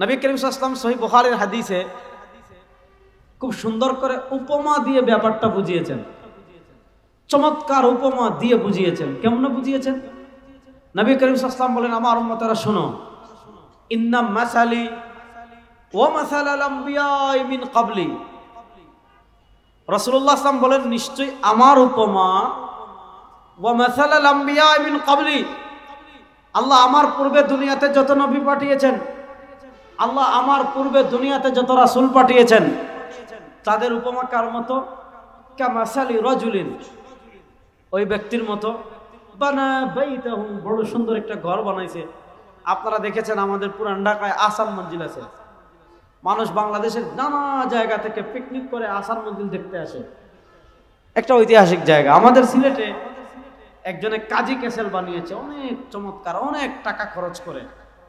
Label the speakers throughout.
Speaker 1: নবী করিম সাল্লাল্লাহু আলাইহি ওয়াসাল্লাম সহিহ বুখারীর হাদিসে খুব সুন্দর করে উপমা দিয়ে ব্যাপারটা বুঝিয়েছেন, চমৎকার উপমা দিয়ে বুঝিয়েছেন। কেমন বুঝিয়েছেন? নবী করিম সাল্লাল্লাহু আলাইহি ওয়াসাল্লাম বলেন, আমার উম্মতেরা শোনো, ইন্না মাসালি ওয়া মাসালাল আমবিয়া মিন ক্বাবলি। রাসূলুল্লাহ সাল্লাল্লাহু আলাইহি ওয়াসাল্লাম বলেন, নিশ্চয়ই আমার উপমা ওয়া মাসালাল আমবিয়া মিন ক্বাবলি, আল্লাহ আমার পূর্বে দুনিয়াতে যত নবী পাঠিয়েছেন, আল্লাহ আমার পূর্বে দুনিয়াতে যত রাসূল পাঠিয়েছেন, তাদের উপমা কার মতো? কামাসালি রাজুলিন, ওই ব্যক্তির মতো বানা বাইতাহু, বড় সুন্দর একটা ঘর বানাইছে। আপনারা দেখেছেন আমাদের পুরান ঢাকায় আসান মঞ্জিল আছে, মানুষ বাংলাদেশের নানা জায়গা থেকে পিকনিক করে আসান মঞ্জিল দেখতে আসে, একটা ঐতিহাসিক জায়গা। আমাদের সিলেটে একজনে কাজী ক্যাসেল বানিয়েছে, অনেক চমৎকার, অনেক টাকা খরচ করে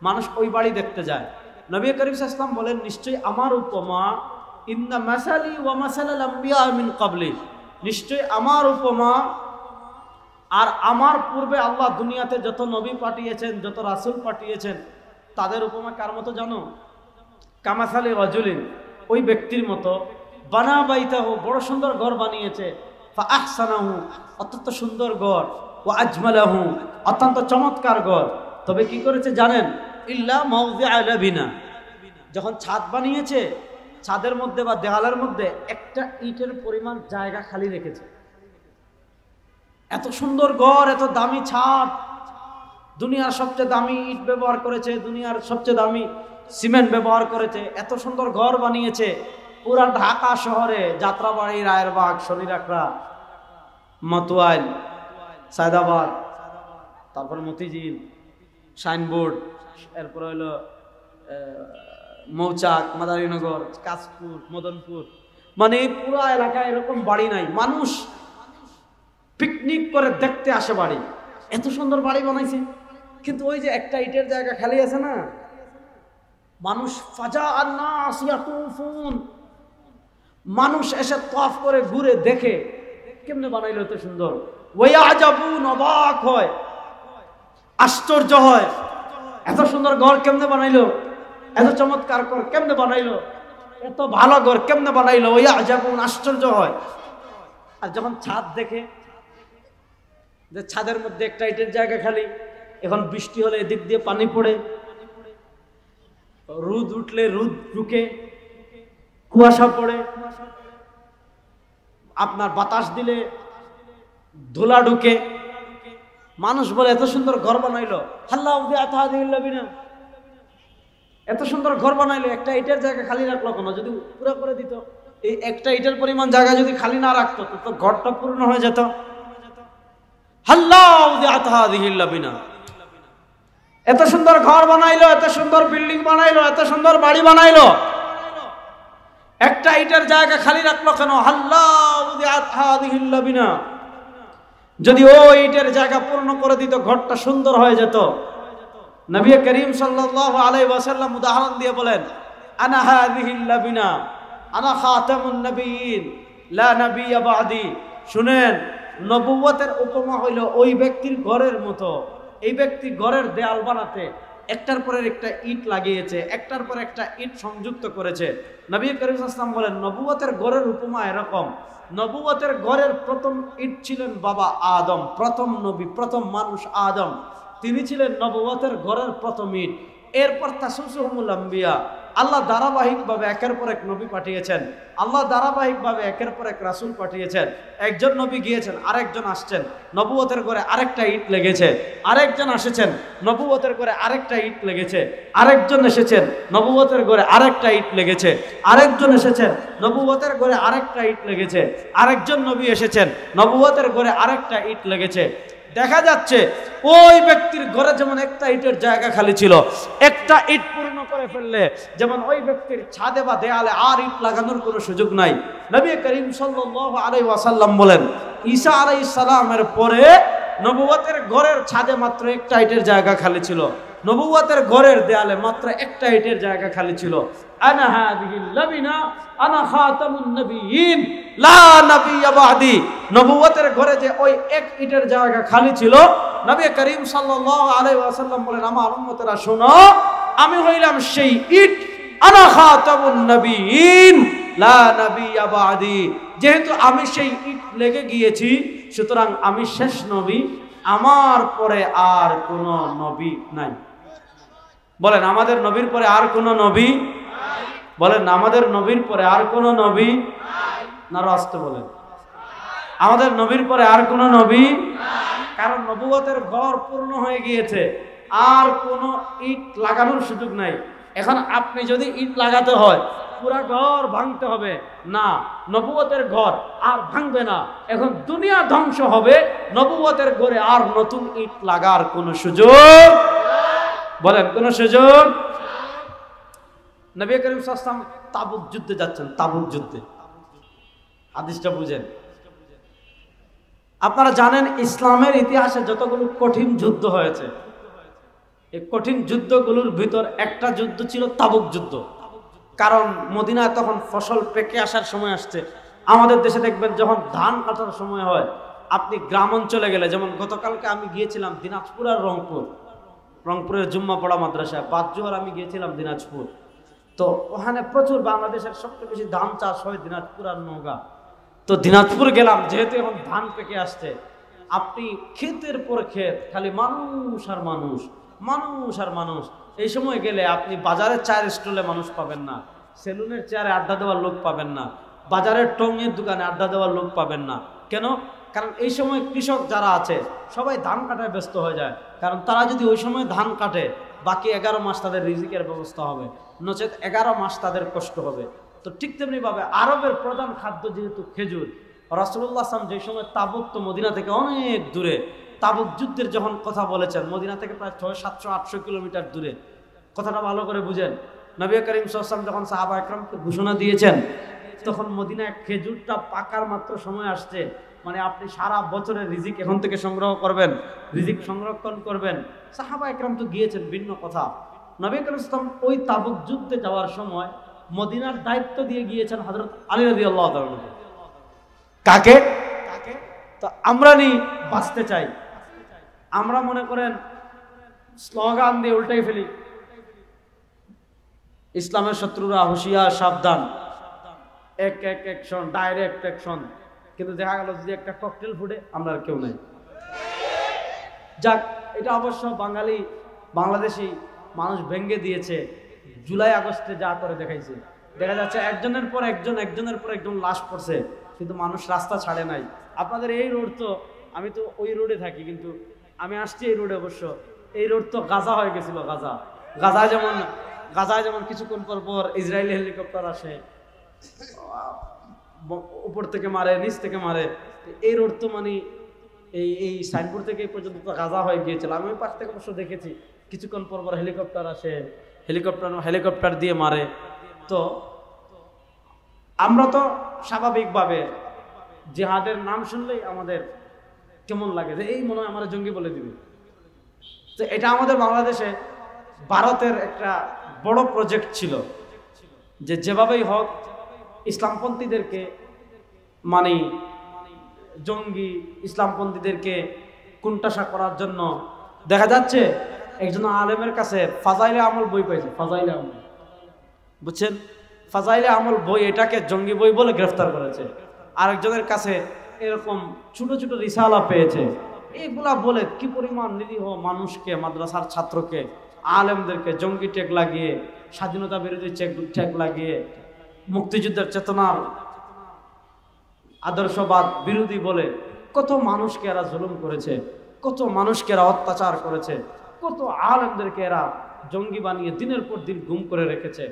Speaker 1: মানুষ ওই বাড়ি দেখতে যায়। নবী করিম সাল্লাল্লাহু আলাইহি ওয়াসাল্লাম বলেন, নিশ্চয়ই আমার উপমা ইন্না মাসালি ওয়া মাসালাল আমবিয়া মিন ক্বাবলি, নিশ্চয়ই আমার উপমা আর আমার পূর্বে আল্লাহ দুনিয়াতে যত নবী পাঠিয়েছেন, যত রাসূল পাঠিয়েছেন, তাদের উপমা কার মতো জানো? কামাসালি রাজুলিন, ওই ব্যক্তির মতো বানা বাইতাহু, বড় সুন্দর ঘর বানিয়েছে, ফা আহসানাহু, অত্যন্ত সুন্দর ঘর, ওয়া আজমালাহু, অত্যন্ত চমৎকার ঘর। তবে কি করেছে জানেন? ইল্লা মাওযিআ লাবিনা, যখন ছাদ বানিয়েছে, ছাদের মধ্যে বা দেওয়ালের মধ্যে একটা ইটের পরিমাণ জায়গা খালি রেখেছে। এত সুন্দর ঘর, এত দামি ছাদ, দুনিয়ার সবচেয়ে দামি ইট ব্যবহার করেছে, দুনিয়ার সবচেয়ে দামি সিমেন্ট ব্যবহার করেছে, এত সুন্দর ঘর বানিয়েছে। পুরা ঢাকা শহরে যাত্রাবাড়ি, রায়েরবাগ, শনিরাকড়া, মতুয়াইল, সায়দাবাদ, তারপর মতিঝিল, সাইনবোর্ড, এরপর হলো মৌচাক, মাদারীনগর, কাশপুর, মদনপুর, মানে পুরা এলাকায় এরকম বাড়ি নাই। মানুষ পিকনিক করে দেখতে আসে বাড়ি, এত সুন্দর বাড়ি বানাইছে। কিন্তু ওই যে একটা ইটের জায়গা খালি আছে না, মানুষ ফাজা আন-নাস ইয়াতুফুন, মানুষ এসে তওয়াফ করে ঘুরে দেখে কেমনে বানাইলো এত সুন্দর। ওয়ায়াজাবুন, অবাক হয়, আশ্চর্য হয়, এত সুন্দর ঘর কেমনে বানাইলো, এত চমৎকার ঘর কেমনে বানাইলো, এত ভালো ঘর কেমনে বানাইলো। ওয়ায়াজাবুন, আশ্চর্য হয়। আর যখন ছাদ দেখে যে ছাদের মধ্যে একটা ইটের জায়গা খালি, এখন বৃষ্টি হলে এদিক দিয়ে পানি পড়ে, রোদ উঠলে রোদ ঢুকে, কুয়াশা পড়ে, আপনার বাতাস দিলে ধুলা ঢুকে, মানুষ বলে এত সুন্দর ঘর বানাইলো, এত সুন্দর ঘর বানাইলো, একটা ইটের জায়গা খালি রাখলো কেন? যদি পুরো করে দিত, এই একটা ইটের পরিমাণ জায়গা যদি খালি না রাখতো, তো ঘরটা পূর্ণ হয়ে যেত। এত সুন্দর ঘর বানাইলো, এত সুন্দর বিল্ডিং বানাইলো, এত সুন্দর বাড়ি বানাইলো, একটা ইটের জায়গা খালি রাখলো কেন? যদি ওই ইটের জায়গা পূর্ণ করে দিত, ঘরটা সুন্দর হয়ে যেত। নবী করিম সাল্লাল্লাহু আলাইহি ওয়াসাল্লাম উদাহরণ দিয়ে বলেন, আনা হাযিহিল লাবিনা আনা খাতামুন নবিয়্যিন লা নাবিয়্যা বা'দি। শুনেন, নবুয়তের উপমা হইল ওই ব্যক্তির ঘরের মতো। এই ব্যক্তি ঘরের দেয়াল বানাতে একটার পর একটা ইট লাগিয়েছে, একটার পর একটা ইট সংযুক্ত করেছে। নবী করিম সাল্লাল্লাহু আলাইহি ওয়াসাল্লাম বলেন, নবুয়তের ঘরের উপমা এরকম। নবুয়তের ঘরের প্রথম ইট ছিলেন বাবা আদম, প্রথম নবী, প্রথম মানুষ আদম, তিনি ছিলেন নবুয়তের ঘরের প্রথম ইট। এরপর তাসুসুহুমুল আম্বিয়া, আল্লাহ ধারাবাহিকভাবে একের পর এক নবী পাঠিয়েছেন, আল্লাহ ধারাবাহিকভাবে একের পর এক রাসূল পাঠিয়েছেন। একজন নবী গিয়েছেন, আরেকজন আসছেন, নবুয়তের ঘরে আরেকটা ইট লেগেছে। আরেকজন এসেছেন, নবুয়তের ঘরে আরেকটা ইট লেগেছে। আরেকজন এসেছেন, নবুয়তের ঘরে আরেকটা ইট লেগেছে। আরেকজন এসেছেন, নবুয়তের ঘরে আরেকটা ইট লেগেছে। আরেকজন নবী এসেছেন, নবুয়তের ঘরে আরেকটা ইট লেগেছে। দেখা যাচ্ছে ওই ব্যক্তির ঘরে যেমন একটা ইটের জায়গা খালি ছিল, একটা ইট পূর্ণ করে ফেললে যেমন ওই ব্যক্তির ছাদে বা দেয়ালে আর ইট লাগানোর কোনো সুযোগ নাই। নবী করিম সাল্লাল্লাহু আলাইহি ওয়াসাল্লাম বলেন, ঈসা আলাইহিস সালামের পরে নবুয়তের ঘরের ছাদে মাত্র একটা ইটের জায়গা খালি ছিল, নবুয়তের ঘরের দেয়ালে মাত্র একটা ইটের জায়গা খালি ছিল। আনা হাযিহিল লাবিনা আনা খাতামুন নবিয়্যিন লা নাবিয়্যা বা'দি। নবুয়তের ঘরে যে ওই এক ইটের জায়গা খালি ছিল, নবী করিম সাল্লাল্লাহু আলাইহি ওয়াসাল্লাম বলেন, আমার উম্মতেরা শোনো, আমি হইলাম সেই ইট, আনা খাতামুন নবিয়্যিন লা নাবিয়্যা বা'দি। যেহেতু আমি সেই ইট লেগে গিয়েছি, সুতরাং আমি শেষ নবী, আমার পরে আর কোন নবী নাই। বলেন আমাদের নবীর পরে আর কোন নবী? বলেন আমাদের নবীর পরে আর কোন নবী? না রাস্তে বলেন আমাদের নবীর পরে আর কোন নবী? কারণ নবুয়তের ঘর পূর্ণ হয়ে গিয়েছে, আর কোন ইট লাগানোর সুযোগ নাই। এখন আপনি যদি ইট লাগাতে হয় পুরা ঘর ভাঙতে হবে না, নবুয়তের ঘর আর ভাঙবে না। এখন দুনিয়া ধ্বংস হবে, নবুয়তের ঘরে আর নতুন ইট লাগার কোন সুযোগ? বলেন কোন সুযোগ? নবী করিম সাল্লাল্লাহু আলাইহি ওয়াসাল্লাম তাবুক যুদ্ধে যাচ্ছেন, তাবুক যুদ্ধে। হাদিসটা বুঝেন। আপনারা জানেন ইসলামের ইতিহাসে যতগুলো কঠিন যুদ্ধ হয়েছে, এই কঠিন যুদ্ধগুলোর ভিতর একটা যুদ্ধ ছিল তাবুক যুদ্ধ। কারণ মদিনায় তখন ফসল পেকে আসার সময় আসছে। আমাদের দেশে দেখবেন যখন ধান কাটার সময় হয়, আপনি গ্রাম অঞ্চলে গেলে, যেমন গতকালকে আমি গিয়েছিলাম দিনাজপুর আর রংপুর, রংপুরের জুম্মা পড়া মাদ্রাসায়, বাদজোহর আমি গিয়েছিলাম দিনাজপুর। তো ওখানে প্রচুর বাংলাদেশের সবচেয়ে বেশি ধান চাষ হয় দিনাজপুর আর নওগাঁ। তো দিনাজপুর গেলাম, যেহেতু এখন ধান পেকে আসছে, আপনি ক্ষেতের পর ক্ষেত, খালি মানুষ আর মানুষ, মানুষ আর মানুষ। এই সময় গেলে আপনি বাজারের চায়ের স্টলে মানুষ পাবেন না, সেলুনের চেয়ারে আড্ডা দেওয়ার লোক পাবেন না, বাজারের টঙের দোকানে আড্ডা দেওয়ার লোক পাবেন না। কেন? কারণ এই সময় কৃষক যারা আছে সবাই ধান কাটায় ব্যস্ত হয়ে যায়। কারণ তারা যদি ওই সময় ধান কাটে, বাকি 11 মাস তাদের রিজিকের ব্যবস্থা হবে, নচেত 11 মাস তাদের কষ্ট হবে। তো ঠিক তেমনিভাবে আরবের প্রধান খাদ্য যেহেতু খেজুর, রাসূলুল্লাহ সাল্লাল্লাহু আলাইহি ওয়াসাল্লাম যে সময় তাবুক, তো মদিনা থেকে অনেক দূরে, তাবুক যুদ্ধের যখন কথা বলেছেন, মদিনা থেকে প্রায় 700-800 কিলোমিটার দূরে। কথাটা ভালো করে বুঝেন। নবী করিম সাল্লাল্লাহু আলাইহি ওয়াসাল্লাম যখন সাহাবা একরামকে ঘোষণা দিয়েছেন, তখন মদিনায় খেজুরটা পাকার মাত্র সময় আসছে। মানে আপনি সারা বছরের রিজিক এখন থেকে সংগ্রহ করবেন, রিজিক সংরক্ষণ করবেন। সাহাবা একরাম তো গিয়েছেন ভিন্ন কথা। নবী করিম সাল্লাল্লাহু আলাইহি ওয়াসাল্লাম ওই তাবুক যুদ্ধে যাওয়ার সময় মদিনার দায়িত্ব দিয়ে গিয়েছেন হযরত আলী রাদিয়াল্লাহু তাআলা। কাকে? তো আমরা নি বাঁচতে চাই, আমরা মনে করেন স্লোগান দিয়ে উল্টাই ফেলি, ইসলামের শত্রুরা হুঁশিয়ার সাবধান, এক এক অ্যাকশন, ডাইরেক্ট অ্যাকশন। কিন্তু দেখা গেল যদি একটা ককটেল ফুটে, আমরা আর কেউ নাই। যাক, এটা অবশ্য বাংলাদেশি মানুষ ভেঙ্গে দিয়েছে। জুলাই আগস্টে যা করে দেখাইছে, দেখা যাচ্ছে একজনের পর একজন, একজনের পর একজন লাশ পড়ছে, কিন্তু মানুষ রাস্তা ছাড়ে নাই। আপনাদের এই রোড তো, আমি তো ওই রোডে থাকি, কিন্তু আমি আসছি এই রোডে। অবশ্য এই রোড তো গাজা হয়ে গেছিল। গাজায় যেমন কিছুক্ষণ পর পর ইসরায়েলি হেলিকপ্টার আসে, উপর থেকে মারে, নিচ থেকে মারে। এই রোড তো মানে এই সাইনবোর্ড থেকে এই পর্যন্ত তো গাজা হয়ে গিয়েছিল। আমি ওই পাশ থেকে অবশ্য দেখেছি, কিছুক্ষণ পর পর হেলিকপ্টার আসে, হেলিকপ্টার দিয়ে মারে। তো আমরা তো স্বাভাবিকভাবে জিহাদের নাম শুনলেই আমাদের কেমন লাগে, যে এই মনে হয় আমার জঙ্গি বলে দিবে। তো এটা আমাদের বাংলাদেশে ভারতের একটা বড় প্রজেক্ট ছিল, যে যেভাবেই হোক ইসলামপন্থীদেরকে, মানে জঙ্গি ইসলামপন্থীদেরকে কুণ্ঠাসা করার জন্য। দেখা যাচ্ছে একজন আলেমের কাছে ফাজাইলে আমল বই পাইছে, ফাজাইলে আমল, বুঝছেন, ফাজাইলে আমল বই, এটাকে জঙ্গি বই বলে গ্রেফতার করেছে। আরেকজনের কাছে এরকম ছোট ছোট রিসালা পেয়েছে। এইগুলা বলে কি পরিমাণ নিরীহ মানুষকে, মাদ্রাসার ছাত্রকে, আলেমদেরকে জঙ্গি ট্যাগ লাগিয়ে, স্বাধীনতা বিরোধী ট্যাগ লাগিয়ে, মুক্তিযুদ্ধের চেতনার আদর্শবাদ বিরোধী বলে কত মানুষকে এরা জুলুম করেছে, কত মানুষকে এরা অত্যাচার করেছে, কত আলেমদেরকে এরা জঙ্গি বানিয়ে দিনের পর দিন গুম করে রেখেছে।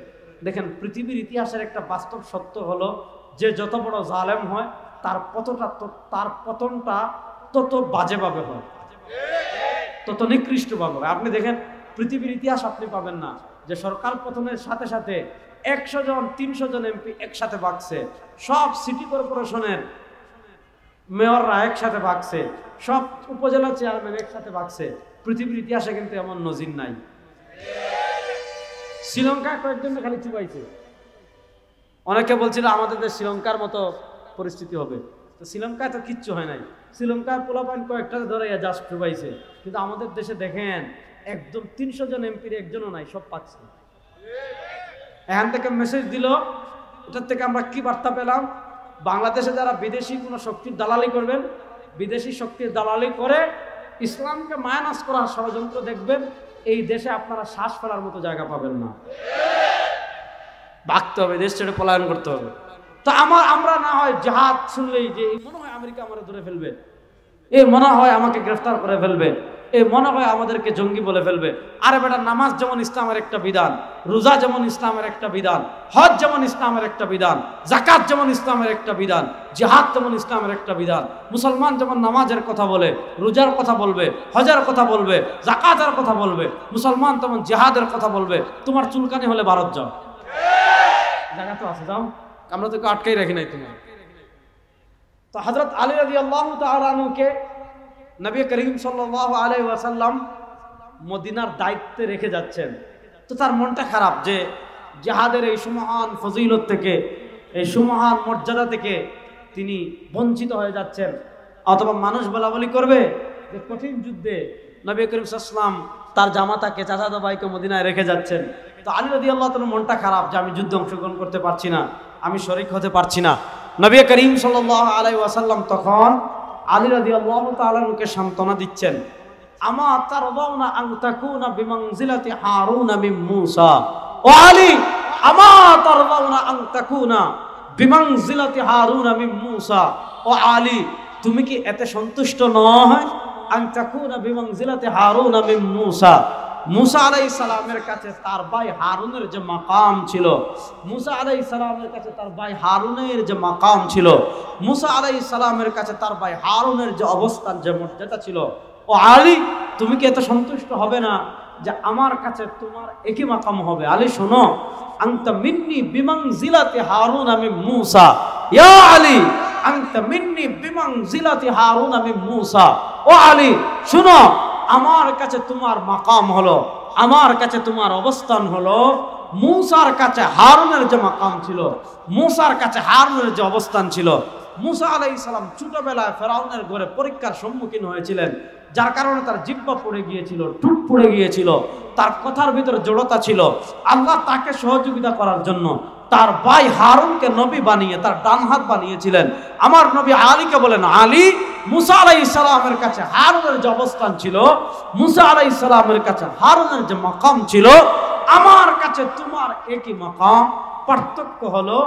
Speaker 1: দেখেন, পৃথিবীর ইতিহাসের একটা বাস্তব সত্য হলো, যে যত বড় জালেম হয় তার পতনটা তত বাজেভাবে হয়, তত নিকৃষ্টভাবে হয়। আপনি দেখেন পৃথিবীর ইতিহাস আপনি পাবেন না যে সরকার পতনের সাথে সাথে 100 জন 300 জন এমপি একসাথে ভাগছে, সব সিটি কর্পোরেশনের মেয়ররা একসাথে ভাগছে, সব উপজেলা চেয়ারম্যান একসাথে ভাগছে। পৃথিবীর ইতিহাসে কিন্তু এমন নজির নাই। শ্রীলঙ্কা কয়েকজন খালি চুবাইছে। অনেকে বলছিল আমাদের দেশ শ্রীলঙ্কার মতো পরিস্থিতি হবে, তো শ্রীলঙ্কায় তো কিচ্ছু হয় নাই। শ্রীলঙ্কার পোলাপান কয়েকটা ধরে জাস্ট চুবাইছে, কিন্তু আমাদের দেশে দেখেন একদম 300 জন এমপির একজনও নাই, সব পাচ্ছে। এখান থেকে মেসেজ দিল, এটার থেকে আমরা কি বার্তা পেলাম? বাংলাদেশে যারা বিদেশি কোনো শক্তির দালালি করবেন, বিদেশি শক্তির দালালি করে ইসলামকে মাইনাস করার ষড়যন্ত্র দেখবেন, এই দেশে আপনারা শ্বাস ফেলার মতো জায়গা পাবেন না। ভাগতে হবে, দেশ ছেড়ে পলায়ন করতে হবে। তো আমরা না হয় জিহাদ শুনলেই যে মনে হয় আমেরিকা আমাদের ধরে ফেলবে, এ মনে হয় আমাকে গ্রেফতার করে ফেলবে, এ মনে হয় আমাদেরকে জঙ্গি বলে ফেলবে। আরে বেটা, নামাজ যেমন ইসলামের একটা বিধান, রোজা যেমন ইসলামের একটা বিধান, হজ যেমন ইসলামের একটা বিধান, যাকাত যেমন ইসলামের একটা বিধান, জিহাদ যেমন ইসলামের একটা বিধান। মুসলমান যেমন নামাজের কথা বলে, রোজার কথা বলবে, হজের কথা বলবে, যাকাতের কথা বলবে, মুসলমান তেমন জিহাদের কথা বলবে। তোমার চুলকানি হলে ভারত যাও, জায়গা তো আছে, যাও, আমরা তোকে আটকাই রাখি নাই তোমার। তো হযরত আলী রাদিয়াল্লাহু তাআলা আনহুকে নবী করিম সাল্লাল্লাহু আলাইহি ওয়াসাল্লাম মদিনার দায়িত্বে রেখে যাচ্ছেন। তো তার মনটা খারাপ যে জিহাদের এই সুমহান ফজিলত থেকে, এই সুমহান মর্যাদা থেকে তিনি বঞ্চিত হয়ে যাচ্ছেন। অথবা মানুষ বলাবলি করবে যে কঠিন যুদ্ধে নবী করিম সাল্লাল্লাহু আলাইহি ওয়াসাল্লাম তার জামাতাকে, চাচাতো ভাইকে মদিনায় রেখে যাচ্ছেন। তো আলী রাদিয়াল্লাহু তাআলার মনটা খারাপ যে আমি যুদ্ধে অংশগ্রহণ করতে পারছি না, আমি শরীক হতে পারছি না। নবী করিম সাল্লাল্লাহু আলাইহি ওয়াসাল্লাম তখন আলী রাদিয়াল্লাহু তাআলাকে সান্ত্বনা দিচ্ছেন, আমা তারদাউনা আন তাকুনা বিমানজিলাতি হারুন মিন মূসা। ও আলী, আমা তারদাউনা আন তাকুনা বিমানজিলাতি হারুন মিন মূসা। ও আলী, তুমি কি এতে সন্তুষ্ট নয়? আন তাকুনা বিমানজিলাতি হারুন মিন মূসা। মুসা আলাইহিস সালামের কাছে তার ভাই হারুনের যে মাকাম ছিল, মুসা আলাইহিস সালামের কাছে তার ভাই হারুনের যে মাকাম ছিল, মুসা আলাইহিস সালামের কাছে তার ভাই হারুনের যে অবস্থান, যে মর্যাদা ছিল, ও আলী, তুমি কি এত সন্তুষ্ট হবে না যে আমার কাছে তোমার একই মাকাম হবে? আলী শোনো, আনতা মিন্নি বিমানজিলাতি হারুন মিন মূসা। ইয়া আলী, আনতা মিন্নি বিমানজিলাতি হারুন মিন মূসা। ও আলী শোনো, আমার কাছে তোমার মাকাম হলো, আমার কাছে তোমার অবস্থান হলো মূসার কাছে হারুনের যে মাকাম ছিল, মূসার কাছে হারুনের যে অবস্থান ছিল। মূসা আলাইহিস সালাম ছোটবেলায় ফেরাউনের ঘরে পরীক্ষার সম্মুখীন হয়েছিলেন, যার কারণে তার জিহ্বা পড়ে গিয়েছিল, ঠোঁট পড়ে গিয়েছিল, তার কথার ভিতরে জড়তা ছিল। আল্লাহ তাকে সহযোগিতা করার জন্য তার ভাই হারুনকে নবী বানিয়ে তার ডান হাত বানিয়েছিলেন। আমার নবী আলীকে বলেন, আলী, মুসা আলাইহিস সালামের কাছে হারুনের যে অবস্থান ছিল, মুসা আলাইহিস সালামের কাছে হারুনের যে মাকাম ছিল, আমার কাছে তোমার একই মাকাম। পার্থক্য হলো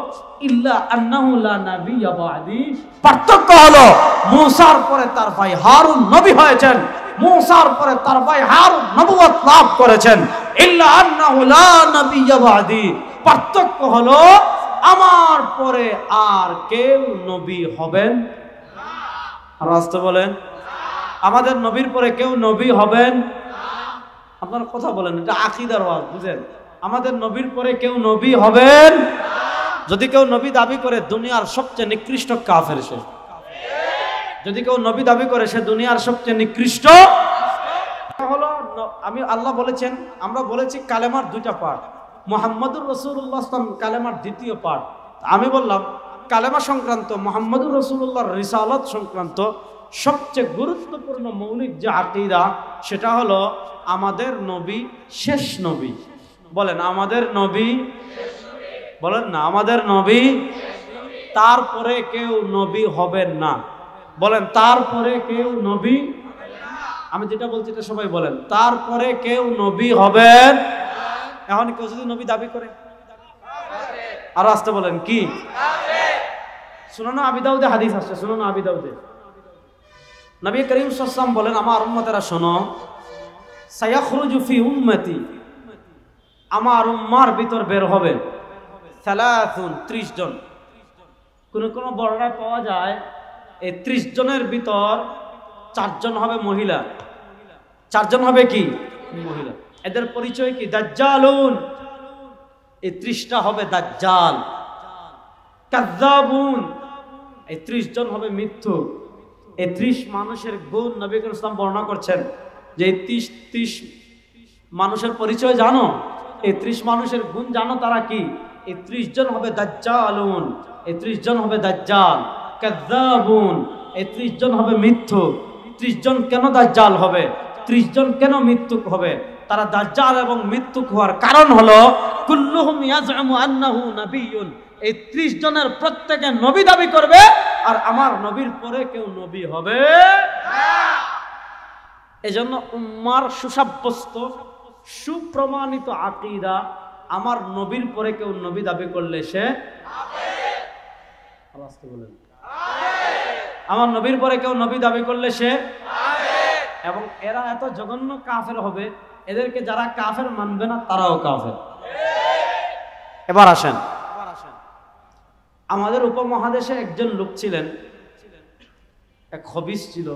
Speaker 1: ইল্লা আন্নাহু লা নাবিয়্যা বা'দি, পার্থক্য হলো মুসার পরে তার ভাই হারুন নবী হয়েছেন, মুসার পরে তার ভাই হারুন নবুয়ত লাভ করেছেন। ইল্লা আন্নাহু লা নাবিয়্যা বা'দি, পার্থক্য হলো আমার পরে আর কেউ নবী হবেন না। আর আসতে বলেন, আমাদের নবীর পরে কেউ নবী হবেন না। আপনারা কথা বলেন, এটা আকীদার ওয়াজ, বুঝেন? আমাদের নবীর পরে কেউ নবী হবেন না। যদি কেউ নবী দাবি করে, দুনিয়ার সবচেয়ে নিকৃষ্ট কাফের সে। যদি কেউ নবী দাবি করে, সে দুনিয়ার সবচেয়ে নিকৃষ্ট হলো। আমি আল্লাহ বলেছেন, আমরা বলেছি কালেমার দুইটা পার্ট, মুহাম্মদুর রাসূলুল্লাহ সাল্লাল্লাহু কালেমার দ্বিতীয় পার্ট। আমি বললাম কালেমা সংক্রান্ত, মুহাম্মদুর রাসূলুল্লাহর রিসালাত সংক্রান্ত সবচেয়ে গুরুত্বপূর্ণ মৌলিক যে আকীদা, সেটা হলো আমাদের নবী শেষ নবী। বলেন, আমাদের নবী, বলেন না, আমাদের নবী, তারপরে কেউ নবী হবেন না। বলেন, তারপরে কেউ নবী, আমি যেটা বলছি এটা সবাই বলেন, তারপরে কেউ নবী হবেন। এখন কেউ যদি নবী দাবি করে, আর আসতে বলেন কি? শুনুন, আবি দাউদে হাদিস আসছে, শুনুন আবি দাউদে নবী করিম সাল্লাল্লাহু আলাইহি ওয়াসাল্লাম বলেন, আমার উম্মতেরা শোনো, সায়াখরুজু ফি উম্মতি, আমার উম্মার ভিতর বের হবে 30 জন। কোন কোন বর্ণনায় পাওয়া যায় এই 30 জনের ভিতর 4 জন হবে মহিলা। 4 জন হবে কি? মহিলা। এদের পরিচয় কি? দাজ্জালুন, এই 30টা হবে দাজ্জাল। কাযযাবুন, এই 30 জন হবে মিথ্যুক। এই 30 মানুষের গুণ নবী করিম সাল্লাল্লাহু আলাইহি ওয়াসাল্লাম বর্ণনা করছেন যে 30 মানুষের পরিচয় জানো, এই 30 মানুষের গুণ জানো, তারা কি? এই 30 জন হবে দাজ্জালুন, এই 30 জন হবে দাজ্জাল। কাযযাবুন, এই 30 জন হবে মিথ্যুক। 30 জন কেন দাজ্জাল হবে? 30 জন কেন মৃত্যুক হবে? তারা দাজ্জাল এবং মৃত্যুক হওয়ার কারণ হলো কুল্লুহুম ইয়াজউমু আন্নাহু নাবিয়্যুন, এই 30 জনের প্রত্যেকে নবী দাবি করবে, আর আমার নবীর পরে কেউ নবী হবে না। এজন্য উম্মার সুসাব্যস্ত সুপ্রমাণিত আকীদা, আমার নবীর পরে কেউ নবী দাবি করলে সে আওয়াজটা বলেন, আমার নবীর পরে কেউ নবী দাবি করলে সে, এবং এরা এত জঘন্য কাফের হবে, এদেরকে যারা কাফের মানবে না তারাও কাফের। এবার আসেন, আমাদের উপমহাদেশে একজন লোক ছিলেন, এক খবিস ছিল,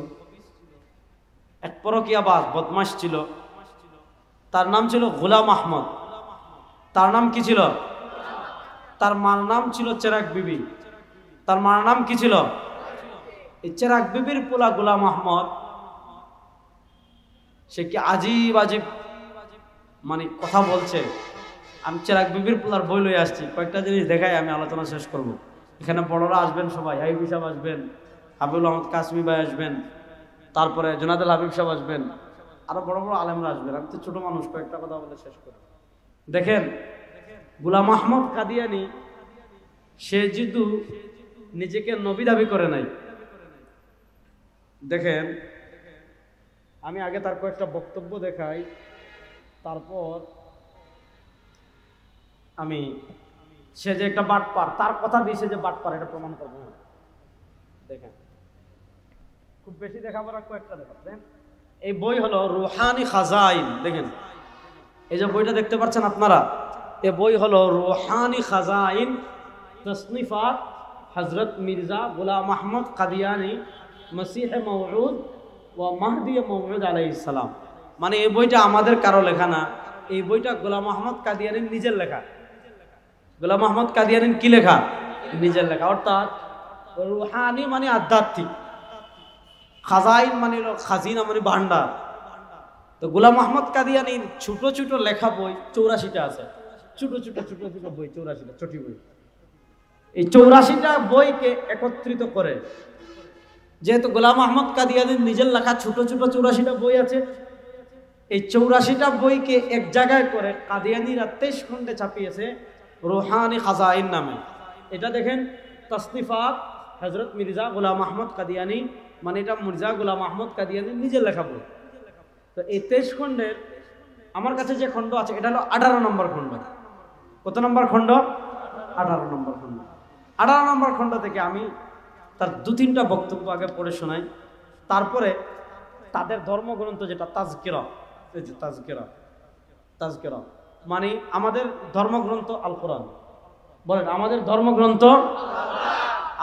Speaker 1: এক পরকীয়াবাজ বদমাশ ছিল। তার নাম ছিল গোলাম আহমদ। তার নাম কি ছিল? তার মার নাম ছিল চেরাগ বিবি। তার মার নাম কি ছিল? এই চেরাগ বিবির পোলা গোলাম আহমদ, সে কি আজীব আজীব মানে কথা বলছে। আমি চেরাগ বিবির পোলার বই লই আসছি, কয়েকটা জিনিস দেখাই, আমি আলোচনা শেষ করব। এখানে বড়রা আসবেন, সবাই হাবিব সাহেব আসবেন, হাবিবুল আহমদ কাসমি ভাই আসবেন, তারপরে জোনাদুল হাবিব সাহেব আসবেন, আরো বড় বড় আলেমরা আসবেন। আমি তো ছোট মানুষ, কয়েকটা কথা বলে শেষ করব। দেখেন, গোলাম আহমদ কাদিয়ানি সে যেহেতু নিজেকে নবী দাবি করে নাই, দেখেন আমি আগে তার কয়েকটা বক্তব্য দেখাই, তারপর আমি সে যে একটা বাটপার, তার কথা দিয়ে সে যে বাটপার এটা প্রমাণ করবো। দেখেন, খুব বেশি দেখাবো না, কয়েকটা দেখাবেন। এই বই হলো রুহানি খাজাইন। দেখেন, এই যে বইটা দেখতে পাচ্ছেন আপনারা, এই বই হলো রুহানি খাজাইন তসনিফাত হযরত মির্জা গোলাম আহমদ কাদিয়ানি মসিহ মওউদ ওয়া মাহদি মওউদ আলাইহিস সালাম। মানে এই বইটা আমাদের কারো লেখা না, এই বইটা গোলাম আহমদ কাদিয়ানির নিজের লেখা। গোলাম আহমদ কাদিয়ানির কি লেখা? নিজের লেখা। অর্থাৎ রুহানি মানে আধ্যাত্মিক, খাজাইন মানে খাজিনা মানে ভান্ডার। তো গোলাম আহমদ কাদিয়ানির ছোট ছোট লেখা বই 84টা আছে, ছোট ছোট ছোট ছোট বই 84টা ছোটি বই। এই 84টা বইকে একত্রিত করে, যেহেতু গোলাম আহমদ কাদিয়ানির নিজের লেখা ছোট ছোট 84টা বই আছে, এই 84টা বইকে এক জায়গায় করে কাদিয়ানিরা 23 খণ্ডে ছাপিয়েছে রুহানি খাজাইন নামে। এটা দেখেন, তসনিফাত হযরত মির্জা গোলাম আহমদ কাদিয়ানি, মানে এটা মির্জা গোলাম আহমদ কাদিয়ানির নিজের লেখা বই। তো এই 23 খণ্ডের আমার কাছে যে খণ্ড আছে এটা হলো 18 নম্বর খণ্ড। কত নম্বর খণ্ড? 18 নম্বর খণ্ড। 18 নম্বর খণ্ড থেকে আমি তার 2-3টা বক্তব্য আগে পড়ে শোনাই, তারপরে তাদের ধর্মগ্রন্থ যেটা তাজকিরা, এই যে তাজকিরা, তাজকিরা মানে আমাদের ধর্মগ্রন্থ আল কোরআন। বলেন আমাদের ধর্মগ্রন্থ।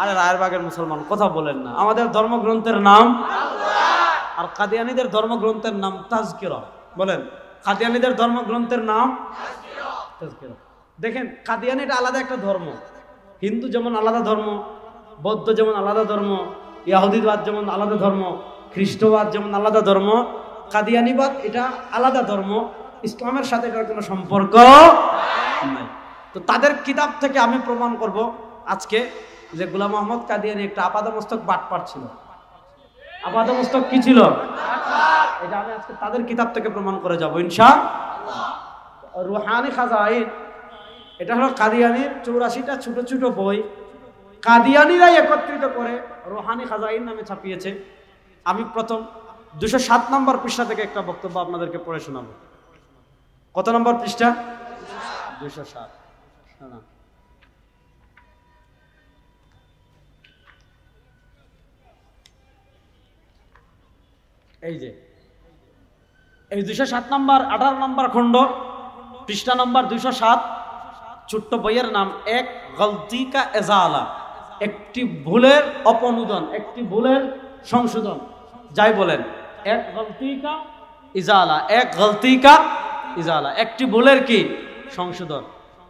Speaker 1: আরে রায়েরবাগের মুসলমান কথা বলেন না, আমাদের ধর্মগ্রন্থের নাম আর কাদিয়ানীদের ধর্মগ্রন্থের নাম তাজকিরা। বলেন, কাদিয়ানীদের ধর্মগ্রন্থের নাম তাজকিরা। দেখেন, কাদিয়ানীটা আলাদা একটা ধর্ম, হিন্দু যেমন আলাদা ধর্ম, বৌদ্ধ যেমন আলাদা ধর্ম, ইহুদিবাদ যেমন আলাদা ধর্ম, খ্রিস্টবাদ যেমন আলাদা ধর্ম, কাদিয়ানীবাদ এটা আলাদা ধর্ম, ইসলামের সাথে এটার কোনো সম্পর্ক নাই। তো তাদের কিতাব থেকে আমি প্রমাণ করব আজকে যে গোলাম আহমদ কাদিয়ানী একটা আপাদমস্তক বাটপার ছিল। আপাদমস্তক কি ছিল? এটা আমি আজকে তাদের কিতাব থেকে প্রমাণ করে যাব ইনশাআল্লাহ। রুহানি খাজাইন এটা হলো কাদিয়ানির 84টা ছোট ছোট বই, কাদিয়ানিরাই একত্রিত করে রুহানি খাজাইন নামে ছাপিয়েছে। আমি প্রথম 207 নম্বর পৃষ্ঠা থেকে একটা বক্তব্য আপনাদেরকে পড়ে শোনাবো। কত নম্বর পৃষ্ঠা? 207। এই যে এই 207 নম্বর 18 নম্বর খণ্ড, পৃষ্ঠা নম্বর 207। ছোট্ট বইয়ের নাম এক গলতি কা এজালা, একটি ভুলের অপনোদন, একটি ভুলের সংশোধন, যাই বলেন। এক গলতি কা ইজালা, এক গলতি কা ইজালা, একটি ভুলের কি সংশোধন।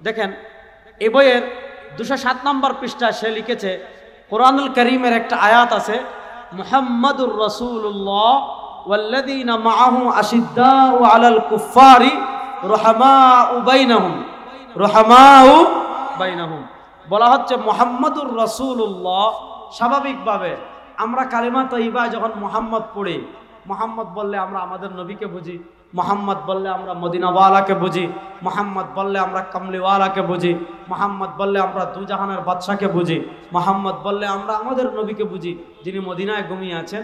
Speaker 1: দেখেন, এই বইয়ের 207 নম্বর পৃষ্ঠা সে লিখেছে, কোরআনুল কারীমের একটা আয়াত আছে, মুহাম্মাদুর রাসূলুল্লাহ ওয়াল্লাযীনা মাআহু আশিদ্দাউ আলাল কুফফারি রুহামাউ বাইনাহুম, রুহামাউ বাইনাহুম। বলা হচ্ছে মুহাম্মাদুর রাসূলুল্লাহ। স্বাভাবিকভাবে আমরা কালিমা তয়্যিবা যখন মুহাম্মদ পড়ি, মোহাম্মদ বললে আমরা আমাদের নবীকে বুঝি, মোহাম্মদ বললে আমরা মদিনাওয়ালাকে বুঝি, মোহাম্মদ বললে আমরা কামলিওয়ালাকে বুঝি, মোহাম্মদ বললে আমরা দুজাহানের বাদশাকে বুঝি, মোহাম্মদ বললে আমরা আমাদের নবীকে বুঝি যিনি মদিনায় ঘুমিয়ে আছেন।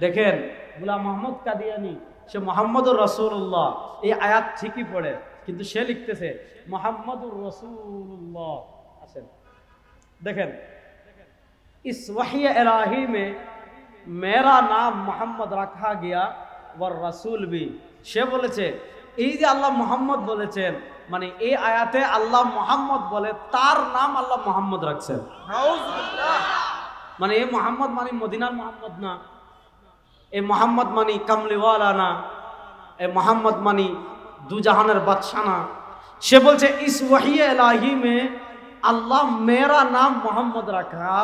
Speaker 1: দেখেন গোলাম মোহাম্মদ কাদিয়ানি, সে মোহাম্মদুর রাসূলুল্লাহ এই আয়াত ঠিকই পড়ে, কিন্তু সে লিখতেছে মোহাম্মদুর রাসূলুল্লাহ। আছেন দেখেন, इस वही इलाही में मेरा नाम मोहम्मद रखा गया और रसूल भी। সে বলেছে এই যে আল্লাহ মোহাম্মদ বলেছেন, মানে এই আয়াতে আল্লাহ মোহাম্মদ বলে তার নাম আল্লাহ মোহাম্মদ রাখছেন। মানে এই মোহাম্মদ মানে মদিনার মোহাম্মদ না, এই মোহাম্মদ মানে কামলিওয়ালা না, এই মোহাম্মদ মানে দুজাহানের বাদশাহ না। সে বলছে ইস ওয়াহি ইলাহি মে আল্লাহ মেরা নাম মোহাম্মদ রাখা,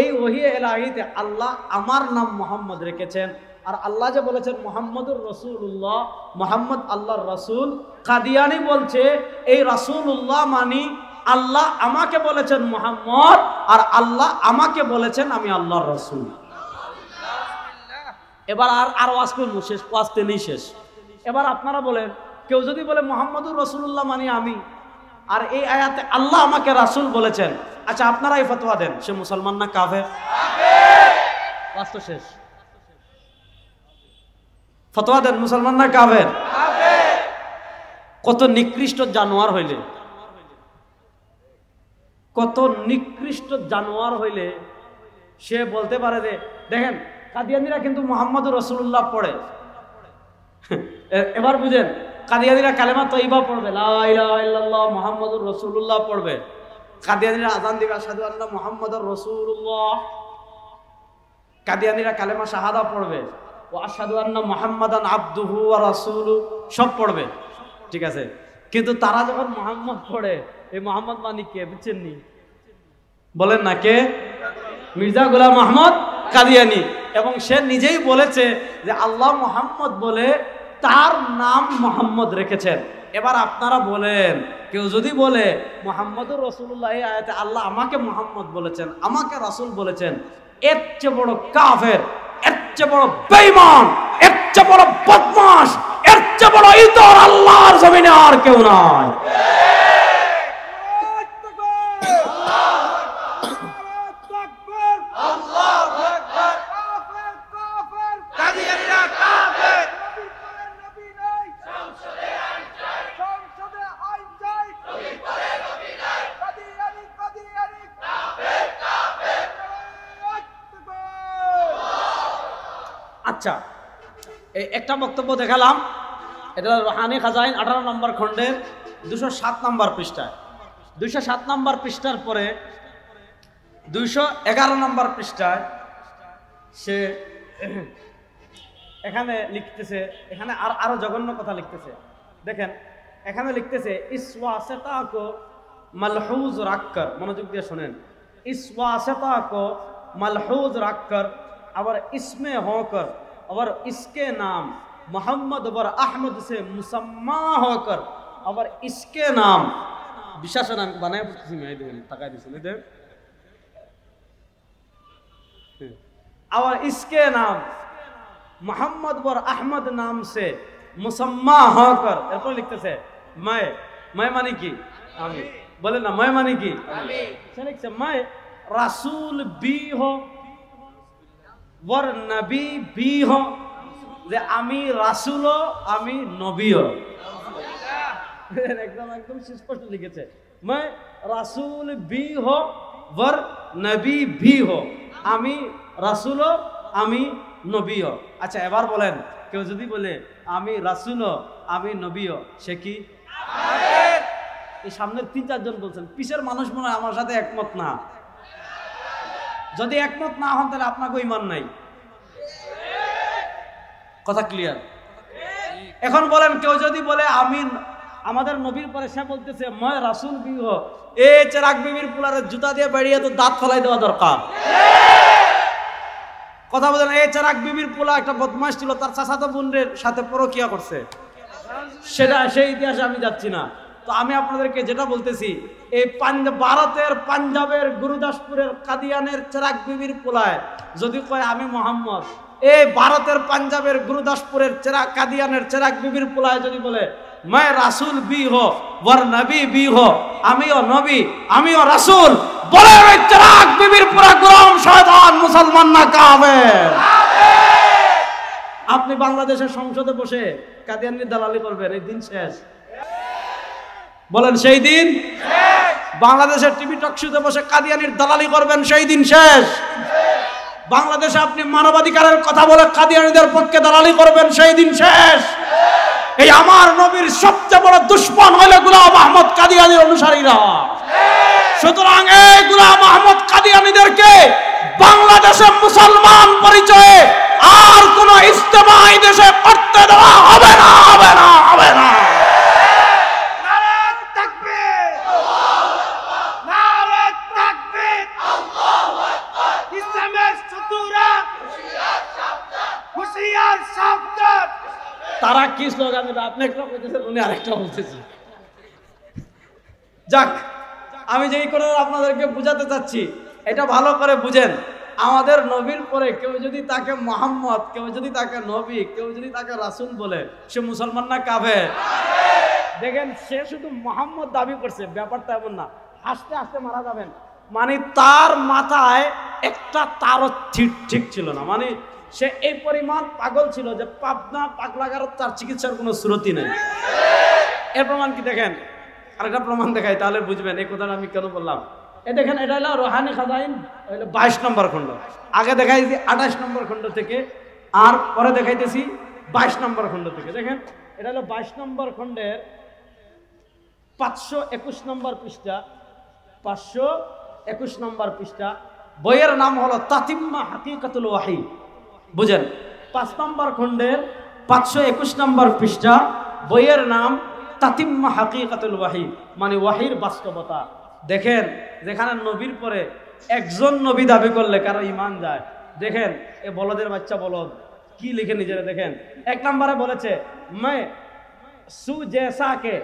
Speaker 1: এই ওহি ইলাহিতে আল্লাহ আমার নাম মোহাম্মদ রেখেছেন। আর আল্লাহ যে বলেছেন মুহাম্মদুর রাসূলুল্লাহ, মুহাম্মদ আল্লাহর রাসূল, কাদিয়ানি বলছে এই রাসূলুল্লাহ মানে আল্লাহ আমাকে বলেছেন মুহাম্মদ, আর আল্লাহ আমাকে বলেছেন আমি আল্লাহর রাসূল। এবার আর ওয়াজ করব, শেষ ওয়াজতে নেই শেষ। এবার আপনারা বলেন, কেউ যদি বলে মুহাম্মদুর রাসূলুল্লাহ মানে আমি, আর এই আয়াতে আল্লাহ আমাকে রাসূল বলেছেন, আচ্ছা আপনারা এই ফতোয়া দেন, সে মুসলমান না কাফের? ওয়াজ তো শেষ, ফতোয়া দেন, মুসলমান না কাফের? কত নিকৃষ্ট জানোয়ার হইলে, কত নিকৃষ্ট জানোয়ার হইলে সে বলতে পারে যে দেখেন কাদিয়ানিরা কিন্তু মুহাম্মদুর রাসূলুল্লাহ পড়ে। এবার বুঝেন, কাদিয়ানিরা কালেমা তয়্যিবা পড়বে, লা ইলাহা ইল্লাল্লাহ মুহাম্মদুর রাসূলুল্লাহ পড়বে। কাদিয়ানিরা আযান দিবে আশহাদু আন্না মুহাম্মাদার রাসূলুল্লাহ। কাদিয়ানিরা কালেমা শাহাদা পড়বে, ও আশহাদু আন্না মুহাম্মাদান আবদুহু ওয়া রাসূলুহু, সব পড়বে, ঠিক আছে। কিন্তু তারা যখন মুহাম্মদ পড়ে, এই মুহাম্মদ মানে কে বুঝছেন নি? বলেন না কে? মির্জা গোলাম আহমদ কাদিয়ানি। এবং সে নিজেই বলেছে যে আল্লাহ মুহাম্মদ বলে তার নাম মুহাম্মদ রেখেছেন। এবার আপনারা বলেন, কেউ যদি বলে মুহাম্মদুর রাসূলুল্লাহ এই আয়াতে আল্লাহ আমাকে মুহাম্মদ বলেছেন, আমাকে রাসূল বলেছেন, এর চেয়ে বড় কাফের, এর চেয়ে বড় বেঈমান, এর চেয়ে বড় বদমাশ, এর চেয়ে বড় ইতর আল্লাহর জমিনে আর কেউ নাই। আচ্ছা, এই একটা বক্তব্য দেখালাম, এটা রুহানি খাজাইন 18 নম্বর খণ্ডের 207 নম্বর পৃষ্ঠায়। 207 নম্বর পৃষ্ঠার পরে 211 নম্বর পৃষ্ঠায় সে এখানে লিখতেছে, এখানে আরো জঘন্য কথা লিখতেছে। দেখেন এখানে লিখতেছে ইসওয়াসতা কো মালহুজ রাখকর, মনোযোগ দিয়ে শুনেন, ইসওয়াসতা কো মালহুজ রাখকর और इसमें होकर और इसके नाम मोहम्मद और अहमद से मुसम्मा होकर और इसके नाम विशेष नाम बनाए और इसके नाम मोहम्मद और अहमद नाम से मुसम्मा होकर, एरपर लिखते से मैं मानी की आमी, बोले ना मैं मानी की आमी, लिखते मैं रसूल भी हो वर नबी भी हो, যে আমি রাসূলও আমি নবীও। একদম একদম স্পষ্ট লিখেছে, मैं রাসূল भी हो वर नबी भी हो, আমি রাসূলও আমি নবীও। আচ্ছা এবার বলেন, কেউ যদি বলে আমি রাসূলও আমি নবীও, সে কি? এই সামনের 3-4 জন বলছেন, পিছের মানুষ মনে হয় আমার সাথে একমত না। যদি একমত না হন তাহলে আপনাকে ঈমান নাই। কথা ক্লিয়ার? এখন বলেন, কেউ যদি বলে আমি আমাদের নবীর পরে, সে বলতেছে মই রাসূল বি হো, এই চেরাগ বিবির পুলারে জুতা দিয়ে বেরিয়ে তো দাঁত ফলাই দেওয়া দরকার। কথা বলেন, এই চেরাগ বিবির পুলা একটা বদমাশ ছিল, তার চাচাতো বোনের সাথে পরকিয়া করছে, সেটা সেই ইতিহাসে আমি যাচ্ছি না। তো আমি আপনাদেরকে যেটা বলতেছি, এই ভারতের পাঞ্জাবের গুরুদাসপুরের কাদিয়ানের চেরাগ বিবির পোলায় যদি কয় আমি মোহাম্মদ, এই ভারতের পাঞ্জাবের গুরুদাসপুরের চেরাগ কাদিয়ানের চেরাগ বিবির পোলায় যদি বলে मैं রাসূল भी हो वर नबी भी हो, আমিও নবী আমিও রাসূল, বলে ওই চেরাগ বিবির পুরা গোলাম শয়তান মুসলমান না কাফের। আপনি বাংলাদেশের সংসদে বসে কাদিয়ানির দালালি করবেন, এই দিন শেষ। বলেন সেই দিন শেষ। বাংলাদেশের টিভি টকশোতে বসে কাদিয়ানির দালালি করবেন, সেই দিন শেষ। বাংলাদেশে আপনি মানবাধিকারের কথা বলে কাদিয়ানীদের পক্ষে দালালি করবেন, সেই দিন শেষ। এই আমার নবীর সবচেয়ে বড় দুশমন হলো গোলাম আহমদ কাদিয়ানীর অনুসারীরা। সুতরাং এই গোলাম আহমদ কাদিয়ানীদেরকে বাংলাদেশের মুসলমান পরিচয়ে আর কোন ইজতেমাই দেশে করতে দেওয়া হবে না, হবে না, হবে না।
Speaker 2: নারে তাকবীর, নারে তাকবীর, আল্লাহু আকবার। ইসলামের শত্রুরা হুঁশিয়ার সাবধান।
Speaker 1: তারা কি স্লোগান দেবে? আপনি একটা বলতেছেন, উনি আরেকটা বলতেছেন। যাক, আমি যেই করে আপনাদেরকে বুঝাতে চাচ্ছি এটা ভালো করে বুঝেন। আমাদের নবীর পরে কেউ যদি তাকে মুহাম্মদ, কেউ যদি তাকে নবী, কেউ যদি তাকে রাসূল বলে, সে মুসলমান না কাফের? দেখেন, সে শুধু মুহাম্মদ দাবি করছে, ব্যাপারটা এমন না। আস্তে আস্তে মারা যাবেন, মানে তার মাথায় একটা তারও ঠিক ছিল না। মানে সে এই পরিমাণ পাগল ছিল যে পাবনা পাগলাগার তার চিকিৎসার কোনো সুরতি নেই। এর প্রমাণ কি দেখেন, আরেকটা প্রমাণ দেখাই, তাহলে বুঝবেন এই কথাটা আমি কেন বললাম। এই দেখেন, এটা হলো রোহানি খাজাইন, 22 নম্বর খণ্ড। আগে দেখাইছি 28 নম্বর খণ্ড থেকে, আর পরে দেখাইতেছি 22 নম্বর খণ্ড থেকে। দেখেন, এটা হলো 22 নম্বর খণ্ডের 521 নম্বর পৃষ্ঠা, 521 নম্বর পৃষ্ঠা। বইয়ের নাম হলো তাতিম্মা হাকিকাতুল ওয়াহি। বুঝেন, 5 নম্বর খণ্ডের 521 নম্বর পৃষ্ঠা, বইয়ের নাম তাতিম্মা হাকিকাতুল ওয়াহি, মানে ওয়াহির বাস্তবতা। দেখেন, যেখানে নবীর পরে একজন নবী দাবি করলে কারো ঈমান যায়। দেখেন, এ বলদের বাচ্চা বলদ কি লিখে নিজেরা। দেখেন, 1 নম্বরে বলেছে मैं सू जैसा के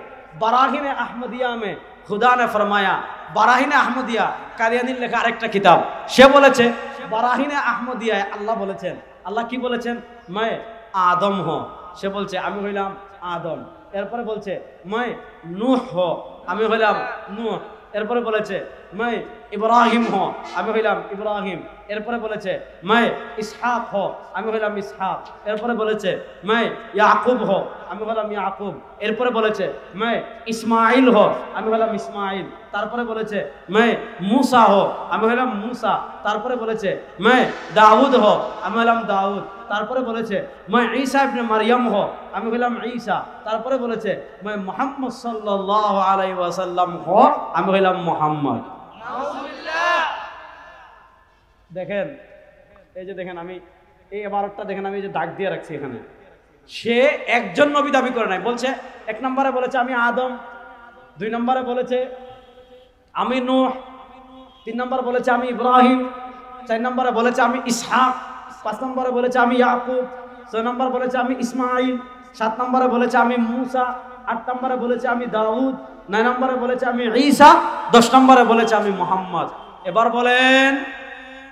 Speaker 1: বারাহিন আহমদিয়া মে খুদা ने फरमाया। বারাহিন আহমদিয়া কাদিয়ানির লেখা আরেকটা কিতাব। সে বলেছে বারাহিন আহমদিয়ায় আল্লাহ বলেছেন। আল্লাহ কি বলেছেন? मैं आदम हो, সে বলছে আমি হইলাম আদম। এরপরে বলছে मैं নূহ हो, আমি হইলাম নূহ। এরপরে বলেছে मैं ইব্রাহিম हो, আমি হইলাম ইব্রাহিম। এরপরে বলেছে मैं ইসহাক हो, আমি হইলাম ইসহাক। এরপরে বলেছে मैं ইয়াকুব हो, আমি হইলাম ইয়াকুব। এরপরে বলেছে मैं ইসমাইল हो, আমি হইলাম ইসমাইল। তারপরে বলেছে मैं मूसा हो, আমি হইলাম मूसा। তারপরে বলেছে मैं দাউদ हो, আমি হইলাম দাউদ। তারপরে বলেছে मैं ঈসা ইবনে মারইয়াম हो, আমি হইলাম ঈসা। তারপরে বলেছে मैं মুহাম্মদ সাল্লাল্লাহু আলাইহি ওয়াসাল্লাম हो, আমি হইলাম মুহাম্মদ। দেখেন, এই যে দেখেন, আমি এই 12টা দেখেন, আমি এই যে দাগ দিয়ে রাখছি এখানে। সে একজন নবী দাবি করে নাই। বলছে 1 নম্বরে বলেছে আমি আদম, 2 নম্বরে বলেছে আমি নূহ, 3 নম্বরে বলেছে আমি ইব্রাহিম, 4 নম্বরে বলেছে আমি ইসহাক, 5 নম্বরে বলেছে আমি ইয়াকুব, 6 নম্বরে বলেছে আমি ইসমাইল, 7 নম্বরে বলেছে আমি মূসা, 8 নম্বরে বলেছে আমি দাউদ, 9 নম্বরে বলেছে আমি ঈসা, 10 নম্বরে বলেছে আমি মুহাম্মদ। এবার বলেন,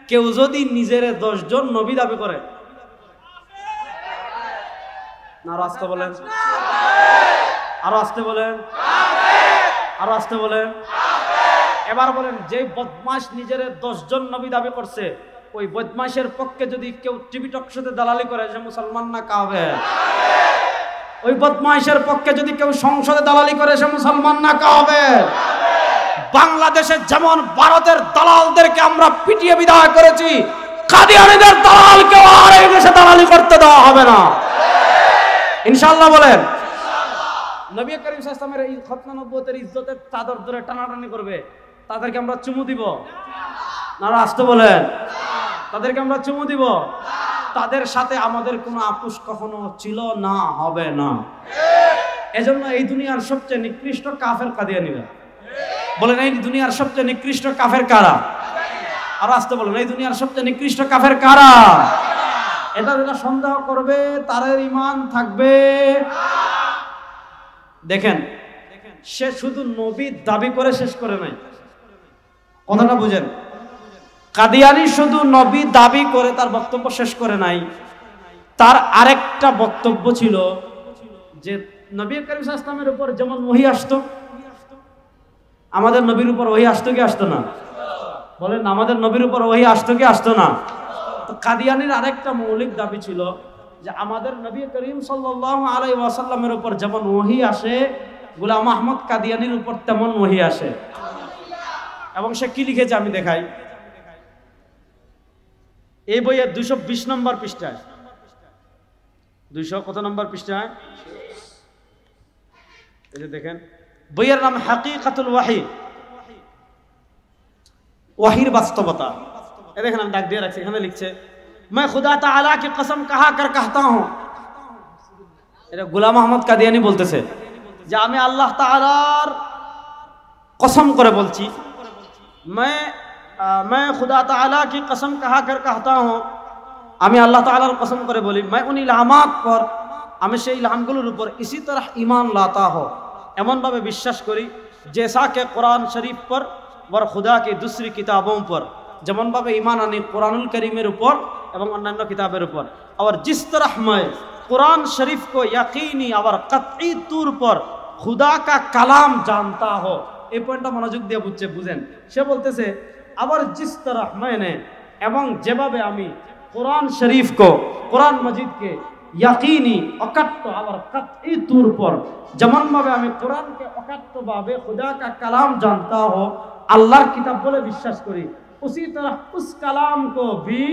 Speaker 1: কেউ যদি নিজের 10 জন নবী দাবি করে, না আরো আসতে বলেন, আরো আসতে বলেন, আরো আসতে বলেন। এবার বলেন, যে বদমাশ নিজের 10 জন নবী দাবি করছে, ওই বদমাশের পক্ষে যদি কেউ টিভি টকশোতে দালালি করে, সে মুসলমান না কাফের? ওই বদমাশের পক্ষে যদি কেউ সংসদে দালালি করে, সে মুসলমান না কাফের? বাংলাদেশে যেমন ভারতের দালালদেরকে আমরা পিটিয়ে বিদায় করেছি, কাদিয়ানীদের দালালকেও আর এই দেশে দালালি করতে দেওয়া হবে না, ইনশাআল্লাহ। বলেন, নবী করিম সাল্লাল্লাহু আলাইহি ওয়াসাল্লামের এই খতনা নবুয়তের ইজ্জতের চাদর ধরে টানাটানি করবে, তাদেরকে আমরা চুমু দিব না? আসতে বলেন, তাদেরকে আমরা চুমু দিব? তাদের সাথে আমাদের কোনো আপোষ কখনো ছিল না, হবে না। এজন্য এই দুনিয়ার সবচেয়ে নিকৃষ্ট কাফের কাদিয়ানীরা। বলেন, এই দুনিয়ার সবচেয়ে নিকৃষ্ট কাফের কারা? আর আসতে বলেন, এই দুনিয়ার সবচেয়ে নিকৃষ্ট কাফের কারা? এটা যেটা সন্দেহ করবে তার ঈমান থাকবে। দেখেন, সে শুধু নবী দাবি করে শেষ করে নাই, কথাটা বুঝেন। কাদিয়ানী শুধু নবী দাবি করে তার বক্তব্য শেষ করে নাই, তার আরেকটা বক্তব্য ছিল যে নবী করিম সাল্লাল্লাহু আলাইহি ওয়াসাল্লামের উপর যেমন ওহী আসতো, আমাদের নবীর উপর ওহী আসতো কি আসতো না? বলেন, আমাদের নবীর উপর ওহী আসতো কি আসতো না? তো কাদিয়ানির আরেকটা মৌলিক দাবি ছিল যে আমাদের নবী করিম সাল্লাল্লাহু আলাইহি ওয়াসাল্লামের উপর যেমন ওহী আসে, গোলাম আহমদ কাদিয়ানির উপর তেমন ওহী আসে। এবং সে কি লিখেছে আমি দেখাই। এই বইয়ের 220 নম্বর পৃষ্ঠায়, 200 কত নম্বর পৃষ্ঠায়, এই যে দেখেন, বইয়ের নাম হাকিকাতুল ওয়াহি, ওয়াহির বাস্তবতা। এই দেখেন আমি দাগ দিয়ে রাখছি, এখানে লিখছে मैं खुदा ताला की कसम कहा कर कहता हूं, এটা গোলাম আহমদ কাদিয়ানি বলতেছে যে আমি আল্লাহ তাআলার কসম করে বলছি, मैं खुदा ताला की कसम कहा कर कहता हूं, আমি আল্লাহ তাআলার কসম করে বলি, मैं उन इलाहामात पर, আমি সেই ইলহামগুলোর উপর इसी तरह ईमान लाता हो, এমন ভাবে বিশ্বাস করি जैसा कि कुरान शरीफ पर और खुदा की दूसरी किताबों पर, যেমন ভাবে ঈমান আনি কুরআনুল কারীমের উপর এবং অন্যান্য কিতাবের উপর। और जिस तरह मैं कुरान शरीफ को यकीनी और कतई तौर पर खुदा का कलाम जानता हो, এই পয়েন্টটা মনোযোগ দিয়ে বুঝেন। সে বলতেছে আবার जिस तरह मैंने, এবং যেভাবে আমি कुरान शरीफ को, कुरान मजीद के यकीनी अकट्ट और कतई तौर पर, যেমন ভাবে আমি কোরআনকে অকাট্য ভাবে खुदा का कलाम जानता हो, আল্লাহর কিতাব বলে বিশ্বাস করি, उसी तरह उस कलाम को भी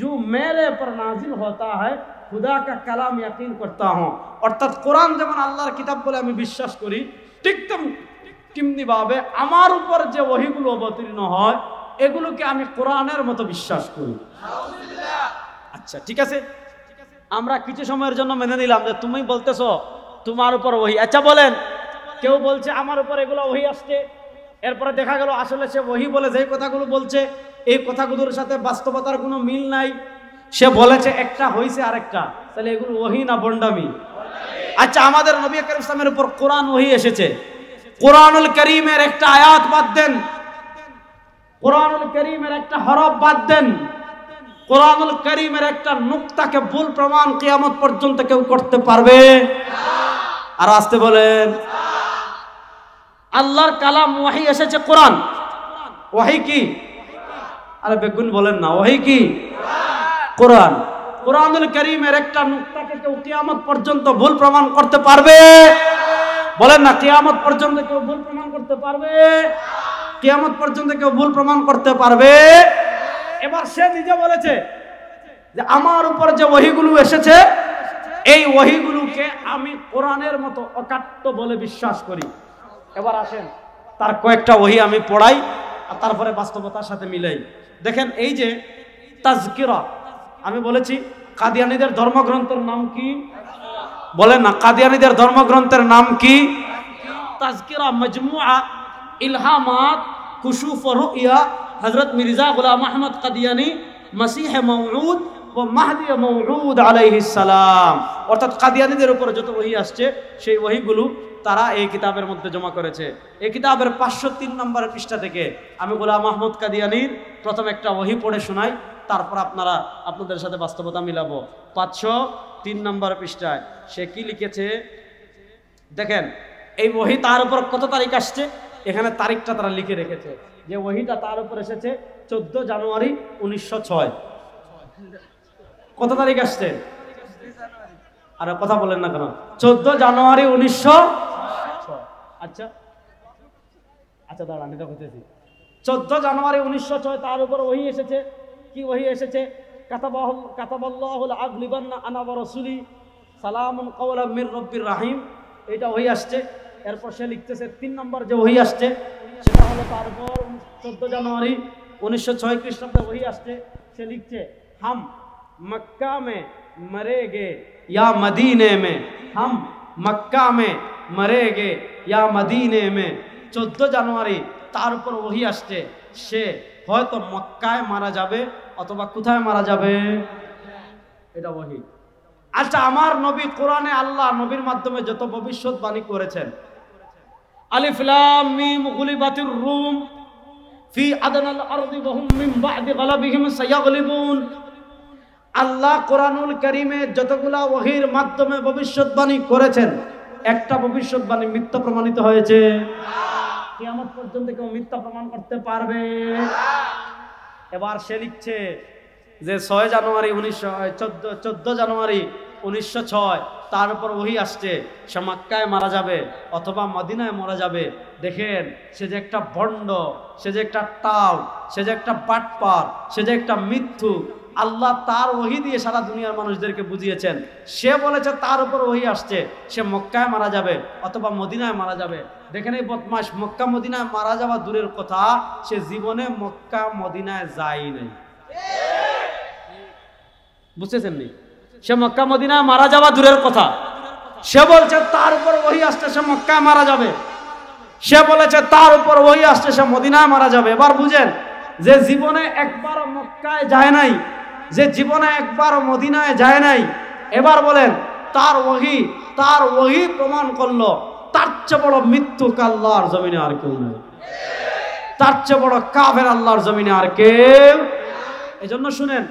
Speaker 1: जो मेरे पर नाजिल होता है खुदा का कलाम यकीन करता हूँ। অর্থাৎ কোরআন যেমন আল্লাহর কিতাব বলে আমি বিশ্বাস করি, ঠিক তেমনি ভাবে আমার উপর যে ওহীগুলো অবতীর্ণ হয় এগুলোকে আমি কোরআনের মতো বিশ্বাস করি। আচ্ছা ঠিক আছে, আমরা কিছু সময়ের জন্য মেনে নিলাম যে তুমি বলতেছো তোমার উপর ওহী। আচ্ছা বলেন, কেউ বলছে আমার উপর এগুলো ওহী আসছে, এরপরে দেখা গেল আসলে সে ওহী বলে যে কথাগুলো বলছে এই কথাগুলোর সাথে বাস্তবতার কোনো মিল নাই, সে বলেছে একটা হইছে আরেকটা, তাহলে এগুলো ওহী না বন্ডামি? আচ্ছা আমাদের নবী করিম সাল্লাল্লাহু আলাইহি ওয়াসাল্লামের উপর কোরআন ওহী এসেছে, কোরআনুল কারীমের একটা আয়াত বাদ দেন, কোরআনুল কারীমের একটা হরফ বাদ দেন, কোরআনুল কারীমের একটা নুকতাকে ভুল প্রমাণ কিয়ামত পর্যন্ত কেউ করতে পারবে না। আর আসতে বলেন, আল্লাহর কালাম ওহী এসেছে কোরআন, ওহী কি? আরে বেগুন বলেন না, ওহী কি? কোরআন। কোরআনুল কারীমের একটা নুকতাকে কেউ কিয়ামত পর্যন্ত ভুল প্রমাণ করতে পারবে? বলেন না, কিয়ামত পর্যন্ত কেউ ভুল প্রমাণ করতে পারবে? কিয়ামত পর্যন্ত কেউ ভুল প্রমাণ করতে পারবে? এবার সে নিজে বলেছে যে আমার উপর যে ওহীগুলো এসেছে এই ওহীগুলোকে আমি কোরআনের মতো অকাট্য বলে বিশ্বাস করি। এবার আসেন তার কয়েকটা ওহী আমি পড়াই আর তারপরে বাস্তবতার সাথে মিলাই। দেখেন এই যে তাজকিরা, আমি বলেছি কাদিয়ানীদের ধর্মগ্রন্থের নাম কি? বলেন না, কাদিয়ানীদের ধর্মগ্রন্থের নাম কি? তাজকিরা মজমুআ ইলহামাত কুশুফ ও রুইয়া হযরত মির্জা গোলাম আহমদ কাদিয়ানী মসিহ মওউদ ও মাহদি মওউদ আলাইহিস সালাম। অর্থাৎ কাদিয়ানীদের উপর যত ওহী আসছে সেই ওহীগুলো তারা এই কিতাবের মধ্যে জমা করেছে। এই কিতাবের 503 নম্বর পৃষ্ঠা থেকে আমি গোলাম আহমদ কাদিয়ানীর প্রথম একটা ওহী পড়ে শোনাই, তারপর আপনাদের সাথে বাস্তবতা মিলাবো। 503 নম্বর পৃষ্ঠায় সে কি লিখেছে দেখেন। এই ওহী তার উপর কত তারিখ আসছে, এখানে তারিখটা তারা লিখে রেখেছে যে ওহীটা তার উপর এসেছে 14 জানুয়ারি 1906। কত তারিখ আসছে? আরে কথা বলেন না কেন? 14 জানুয়ারি 1906। আচ্ছা আচ্ছা দাঁড়ান, এটা বলতেছি 14 জানুয়ারি 1906 তার উপর ওহী এসেছে। কি ওহী এসেছে? কাতাবাল্লাহুল আগলিবান্না আনা ওয়া রাসূলি সালামুন কাওলাম মির রাব্বির রাহিম, এটা ওহী আসছে। এরপর সে লিখতেছে 3 নম্বর যে ওহী আসছে সেটা হলো তারপর 14 জানুয়ারি 1906 খ্রিস্টাব্দে ওহী আসছে। সে লিখছে হাম মক্কা মে মরেগে या मदीने में, हम मक्का में मरेगे या मदीने में। 14 জানুয়ারি তার উপর ওহী আসছে, সে হয়তো মক্কায় মারা যাবে অথবা কোথায় মারা যাবে, এটা ওহী। আচ্ছা আমার নবী কোরআনে আল্লাহ নবীর মাধ্যমে যত ভবিষ্যৎবাণী করেছেন, আলিফ লাম মিম গুলিবাতির রুম ফি আদনাল আরদি ওয়া হুম মিন বা'দি গালাবিহিম সায়াগলিবুন, আল্লাহ কোরআনুল কারীমে যতগুলা ওহীর মাধ্যমে ভবিষ্যৎবাণী করেছেন, একটা ভবিষ্যৎবাণী মিথ্যা প্রমাণিত হয়েছে? কিয়ামত পর্যন্ত কেউ মিথ্যা প্রমাণ করতে পারবে? এবার সে লিখছে যে 6 জানুয়ারি 14 জানুয়ারি 1906 তার উপর ওহী আসছে, সে মক্কায় মারা যাবে অথবা মদিনায় মারা যাবে। দেখেন, সে যে একটা ভণ্ড, সে যে একটা টাউট, সে যে একটা বাটপার, সে যে একটা মিথ্যুক। আল্লাহ তার ওহী দিয়ে সারা দুনিয়ার মানুষদেরকে বুঝিয়েছেন। সে বলেছে তার উপর ওহী আসছে, সে মক্কায় মারা যাবে অথবা মদিনায় মারা যাবে। দেখেন এই বদমাশ, মক্কা মদিনায় মারা যাওয়া দূরের কথা, সে জীবনে মক্কা মদিনায় যায় নাই। বুঝতেছেন নি? সে মক্কা মদিনায় মারা যাওয়া দূরের কথা, সে বলছে তার উপর ওহী আসছে, সে মক্কায় মারা যাবে। সে বলেছে তার উপর ওহী আসছে, সে মদিনায় মারা যাবে। এবার বুঝেন, যে জীবনে একবার মক্কায় যায় নাই, যে জীবনে একবার মদিনায় যায় নাই, এবার বলেন তার ওহী প্রমাণ করলো। তার চেয়ে বড় মৃত্যুক আল্লাহর জমিনে আর কেউ নেই, তার চেয়ে বড় কাফের আল্লাহর জমিনে আর কেউ। এজন্য শুনেন,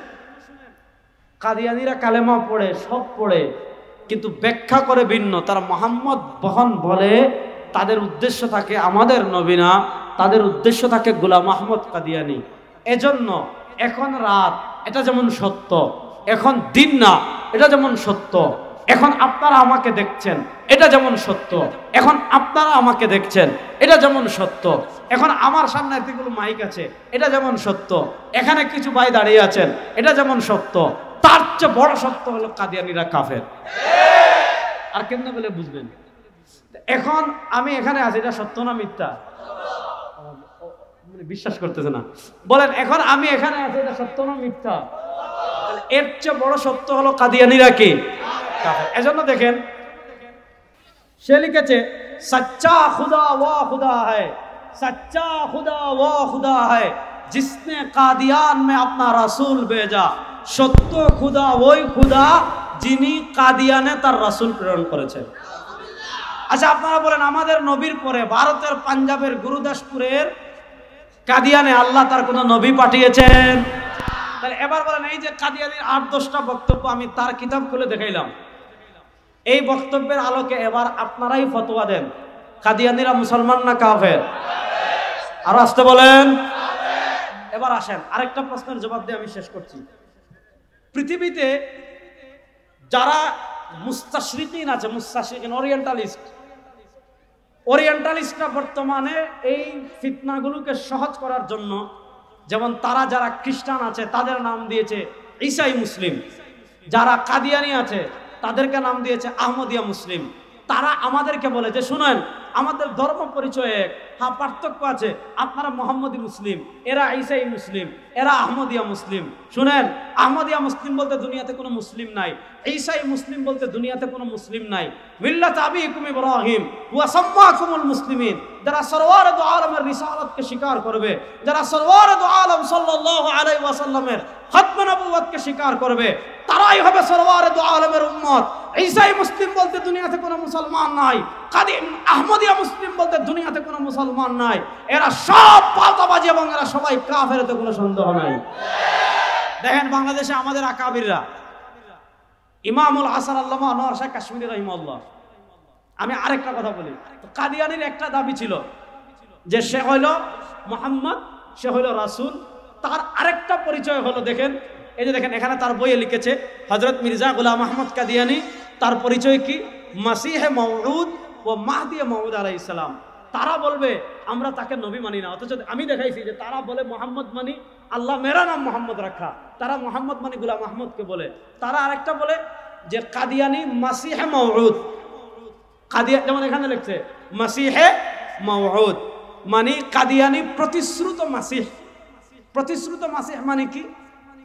Speaker 1: কাদিয়ানীরা কালেমা পড়ে, সব পড়ে, কিন্তু ব্যাখ্যা করে ভিন্ন। তারা মুহাম্মদ বহন বলে, তাদের উদ্দেশ্য থাকে আমাদের নবী না, তাদের উদ্দেশ্য থাকে গোলাম আহমদ কাদিয়ানী। এজন্য এখন রাত, এটা যেমন সত্য, এখন দিন না, এটা যেমন সত্য, এখন আপনারা আমাকে দেখছেন, এটা যেমন সত্য, এখন আপনারা আমাকে দেখছেন, এটা যেমন সত্য, এখন আমার সামনে এতগুলো মাইক আছে, এটা যেমন সত্য, এখানে কিছু ভাই দাঁড়িয়ে আছেন, এটা যেমন সত্য, তার চেয়ে বড় সত্য হলো কাদিয়ানীরা কাফের। আর কেমনে বলে বুঝবেন? এখন আমি এখানে আছি, এটা সত্য না মিথ্যা? বিশ্বাস করতেছে না। বলেন, এখন আমি এখানে আছি, এটা সত্য না মিথ্যা? এর চেয়ে বড় সত্য হলো কাদিয়ানীরা কি? কাফের। এজন্য দেখেন, সে লিখেছে সচ্চা খুদা ওয়া খুদা है, सच्चा खुदा वो खुदा है जिसने कादियान में अपना रसूल भेजा। সত্য খুদা ওই খুদা যিনি কাদিয়ানে তার রাসূল প্রেরণ করেছেন। আচ্ছা, আপনারা বলেন, আমাদের নবীর পরে ভারতের পাঞ্জাবের গুরুদাসপুরের কাদিয়ানে আল্লাহ তার কোন নবী পাঠিয়েছেন? তাহলে এবার বলেন, এই যে কাদিয়ানীর 8-10টা বক্তব্য আমি তার কিতাব খুলে দেখাইলাম, এই বক্তব্যের আলোকে এবার আপনারাই ফতোয়া দেন, কাদিয়ানীরা মুসলমান না কাফের? আর আসতে বলেন। এবার আসেন আরেকটা প্রশ্নের জবাব দিয়ে আমি শেষ করছি। পৃথিবীতে যারা মুস্তাশরিকিন আছে, মুস্তাশরিকিন ওরিয়েন্টালিস্টরা বর্তমানে এই ফিতনাগুলোকে সহজ করার জন্য, যেমন তারা যারা খ্রিস্টান আছে তাদের নাম দিয়েছে ঈসাই মুসলিম, যারা কাদিয়ানি আছে তাদেরকে নাম দিয়েছে আহমদিয়া মুসলিম। তারা আমাদেরকে বলে যে শুনেন, আমাদের ধর্ম পরিচয় এক, হ্যাঁ পার্থক্য আছে, আপনারা মোহাম্মদী মুসলিম, এরা ঈসাই মুসলিম, এরা আহমদিয়া মুসলিম। শুনেন, আহমদিয়া মুসলিম বলতে দুনিয়াতে কোনো মুসলিম নাই, ঈসাই মুসলিম বলতে দুনিয়াতে কোনো মুসলিম নাই। মিল্লাত আবিকুম ইব্রাহিম ওয়া সাম্মাকুমুল মুসলিমিন, যারা সরওয়ার দু আলমের রিসালাতকে স্বীকার করবে, যারা সরওয়ার দু আলম সাল্লাল্লাহু আলাইহি ওয়াসাল্লামের খাতমে নবুয়তকে স্বীকার করবে, তারাই হবে সরওয়ার দু আলমের উম্মত। ঈসাই মুসলিম বলতে দুনিয়াতে কোনো মুসলমান নাই, কাদিম আহমদিয়া মুসলিম বলতে দুনিয়াতে কোনো মুসলমান নাই। এরা সব পাল্টাবাজি এবং এরা সবাই কাফের, এতে কোনো সন্দেহ নাই। দেখেন বাংলাদেশে আমাদের আকাবিররা, ইমামুল হাসান আল্লামা আনোয়ার শাহ কাশ্মীরি রাহিমাহুল্লাহ। আমি আরেকটা কথা বলি, কাদিয়ানীর একটা দাবি ছিল যে সে হইল মুহাম্মদ, সে হইল রাসূল। তার আরেকটা পরিচয় হলো, দেখেন এই যে দেখেন এখানে তার বইয়ে লিখেছে হযরত মির্জা গোলাম আহমদ কাদিয়ানী, তার পরিচয় কি? মাসিহে মওউদ ও মাহদি মওউদ আলাইহিস সালাম। তারা বলবে আমরা তাকে নবী মানি না, অথচ আমি দেখাইছি যে তারা বলে মোহাম্মদ মানি, আল্লাহ মেরা নাম মোহাম্মদ রাখা, তারা মোহাম্মদ মানি গোলাম আহমদকে বলে। তারা আরেকটা বলে যে কাদিয়ানী মাসিহে মওউদ, কাদিয়ানী যেমন এখানে লিখছে মাসিহে মওউদ মানে কাদিয়ানী প্রতিশ্রুত মাসিহ। প্রতিশ্রুত মাসিহ মানে কি?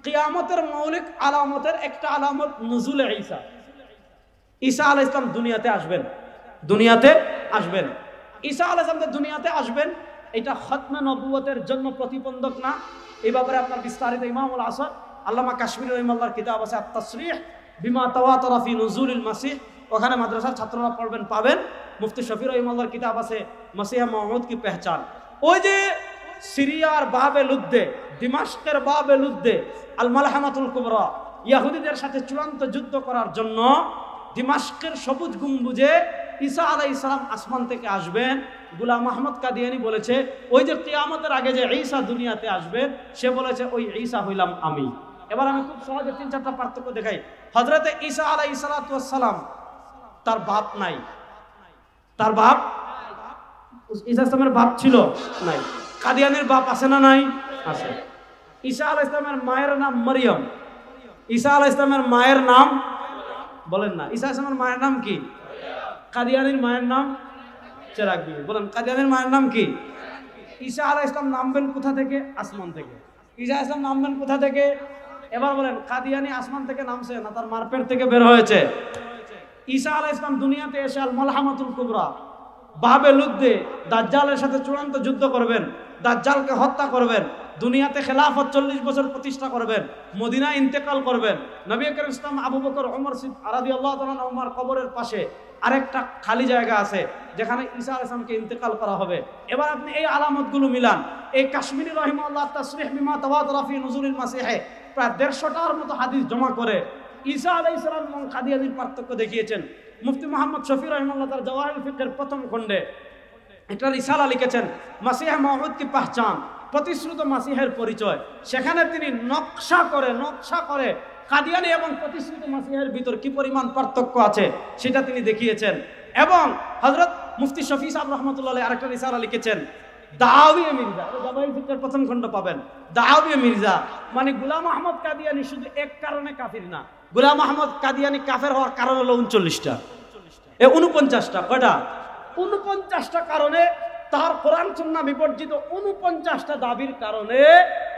Speaker 1: কিয়ামতের মৌলিক আলামতের একটা আলামত নুজুলে ঈসা। ঈসা আলাইহিস সালাম দুনিয়াতে আসবেন, দুনিয়াতে আসবেন। ঈসা আলাইহিস সালাম দুনিয়াতে আসবেন, এটা খতমে নবুয়তের জন্য প্রতিবন্ধক না। এই ব্যাপারে আপনার বিস্তারিত ইমামুল আসাদ আল্লামা কাশ্মীরি রাহিমাহুল্লাহর কিতাব আছে আত-তাসরিহ বিমা তাওয়াতারা ফি নুজুলিল মাসিহ, ওখানে মাদ্রাসার ছাত্ররা পড়বেন, পাবেন। মুফতি শফি রাহিমাহুল্লাহর কিতাব আছে মসিহ মওউদ কি পেহচান। ওই যে সিরিয়ার বাবে লুদ্দে, দিমাশকের বাবে লুদ্দে আল মালহামাতুল কুবরা, ইহুদিদের সাথে চূড়ান্ত যুদ্ধ করার জন্য দিমাশকের সবুজ গম্বুজে ঈসা আলাইহিস সালাম আসমান থেকে আসবেন। গোলাম আহমদ কাদিয়ানী বলেছে ওই যে কিয়ামতের আগে যে ঈসা দুনিয়াতে আসবেন, সে বলেছে ওই ঈসা হইলাম আমি। এবার আমি খুব সহজে 3-4টা পার্থক্য দেখাই। হযরতে ঈসা আলাইহিস সালাতু ওয়াস সালাম তার বাপ নাই, তার বাপ ঈসা ইসলামের বাপ ছিল নাই। কাদিয়ানীর বাপ আছে না নাই? আছে। ঈসা আলাইহিস সালামের মায়ের নাম মরিয়ম। ঈসা আলাইহিস সালামের মায়ের নাম বলেন না, ঈসা আলাইহিস সালামের মায়ের নাম কি? কাদিয়ানীর মায়ের নাম চেরাগ বিবি। বলেন কাদিয়ানীর মায়ের নাম কি? ঈসা আলাইহিস সালাম নামবেন কোথা থেকে? আসমান থেকে। ঈসা আলাইহিস সালাম নামবেন কোথা থেকে? এবার বলেন কাদিয়ানী আসমান থেকে নামছে না তার মার পেট থেকে বের হয়েছে? ঈসা আলাইহিস সালাম দুনিয়াতে এসে আল মালহামাতুল কুবরা বাবে লুদ্দে দাজ্জালের সাথে চূড়ান্ত যুদ্ধ করবেন, দাজ্জালকে হত্যা করবেন, দুনিয়াতে খেলাফত 40 বছর প্রতিষ্ঠা করবেন, মদিনা ইন্তেকাল করবেন। নবী করিম ইসলাম আবু বকর ওমর রাদিয়াল্লাহু তাআলা ওমর কবরের পাশে আরেকটা খালি জায়গা আছে যেখানে ঈসা আলাইহিস সালামকে ইন্তেকাল করা হবে। এবার আপনি এই আলামতগুলো মিলান। এই কাশ্মীরি রাহিমাহুল্লাহ তাসরিহ বিমা তাওয়াতুরা ফি নুজুলিল মাসিহে প্রায় 150টার মতো হাদিস জমা করে ঈসা আলাইহিস সালাম এবং কাদিয়ানীর পার্থক্য দেখিয়েছেন। মুফতি মুহাম্মদ শফি রাহিমাহুল্লাহ তার জাওয়াহিরুল ফিকহের প্রথম খণ্ডে একটা রিসালা লিখেছেন মাসিহ মাউউদ কি পহচান, প্রতিশ্রুত মাসিহের পরিচয়। সেখানে তিনি নকশা করে কাদিয়ানী এবং প্রতিশ্রুত মাসিহের ভিতর কি পরিমাণ পার্থক্য আছে সেটা তিনি দেখিয়েছেন। এবং হযরত মুফতি শফি সাহেব রাহমাতুল্লাহ আলাইহি আরেকটা রিসালা লিখেছেন দাওয়ী মির্জা, জাওয়াহিরুল ফিকহের প্রথম খণ্ড পাবেন। দাওয়ী মির্জা মানে গোলাম আহমদ কাদিয়ানী শুধু এক কারণে কাফির না, গোলাম আহমদ কাদিয়ানী কাফের হওয়ার কারণ হলো 39টা, 49টা। কয়টা? 49টা কারণে, তার কোরআন সুন্নাহ বিবর্জিত 49টা দাবির কারণে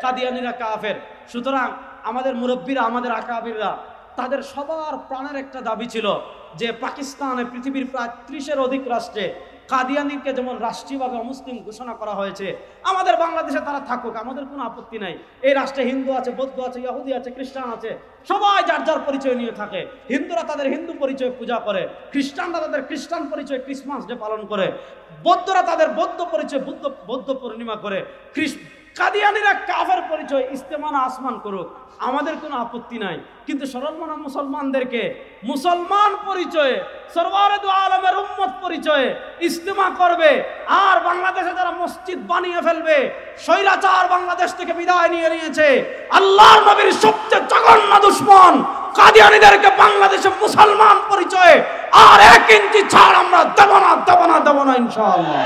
Speaker 1: কাদিয়ানীরা কাফের। সুতরাং আমাদের মুরব্বীরা, আমাদের আকাবিররা, তাদের সবার প্রাণের একটা দাবি ছিল যে পাকিস্তানে পৃথিবীর প্রায় 30-এর অধিক রাষ্ট্রে কাদিয়ানীকে যেমন রাষ্ট্রীয়ভাবে অমুসলিম ঘোষণা করা হয়েছে, আমাদের বাংলাদেশে তারা থাকুক, আমাদের কোনো আপত্তি নাই। এই রাষ্ট্রে হিন্দু আছে, বৌদ্ধ আছে, ইহুদি আছে, খ্রিস্টান আছে, সবাই যার যার পরিচয় নিয়ে থাকে। হিন্দুরা তাদের হিন্দু পরিচয় পূজা করে, খ্রিস্টানরা তাদের খ্রিস্টান পরিচয় ক্রিসমাস ডে পালন করে, বৌদ্ধরা তাদের বৌদ্ধ পরিচয় বৌদ্ধ পূর্ণিমা করে, কাদিয়ানীরা কাফের পরিচয় ইস্তেমানা আসমান করুক, আমাদের কোনো আপত্তি নাই। কিন্তু সরলমনা মুসলমানদেরকে মুসলমান পরিচয়ে, সরওয়ারে দু আলমের উম্মত পরিচয়ে ইস্তেমা করবে, আর বাংলাদেশে যারা মসজিদ বানিয়ে ফেলবে, স্বৈরাচার বাংলাদেশ থেকে বিদায় নিয়ে নিয়েছে, আল্লাহর নবীর সবচেয়ে জঘন্য দুশমন কাদিয়ানীদেরকে বাংলাদেশে মুসলমান পরিচয়ে আর 1 ইঞ্চি ছাড় আমরা দেব না ইনশাআল্লাহ।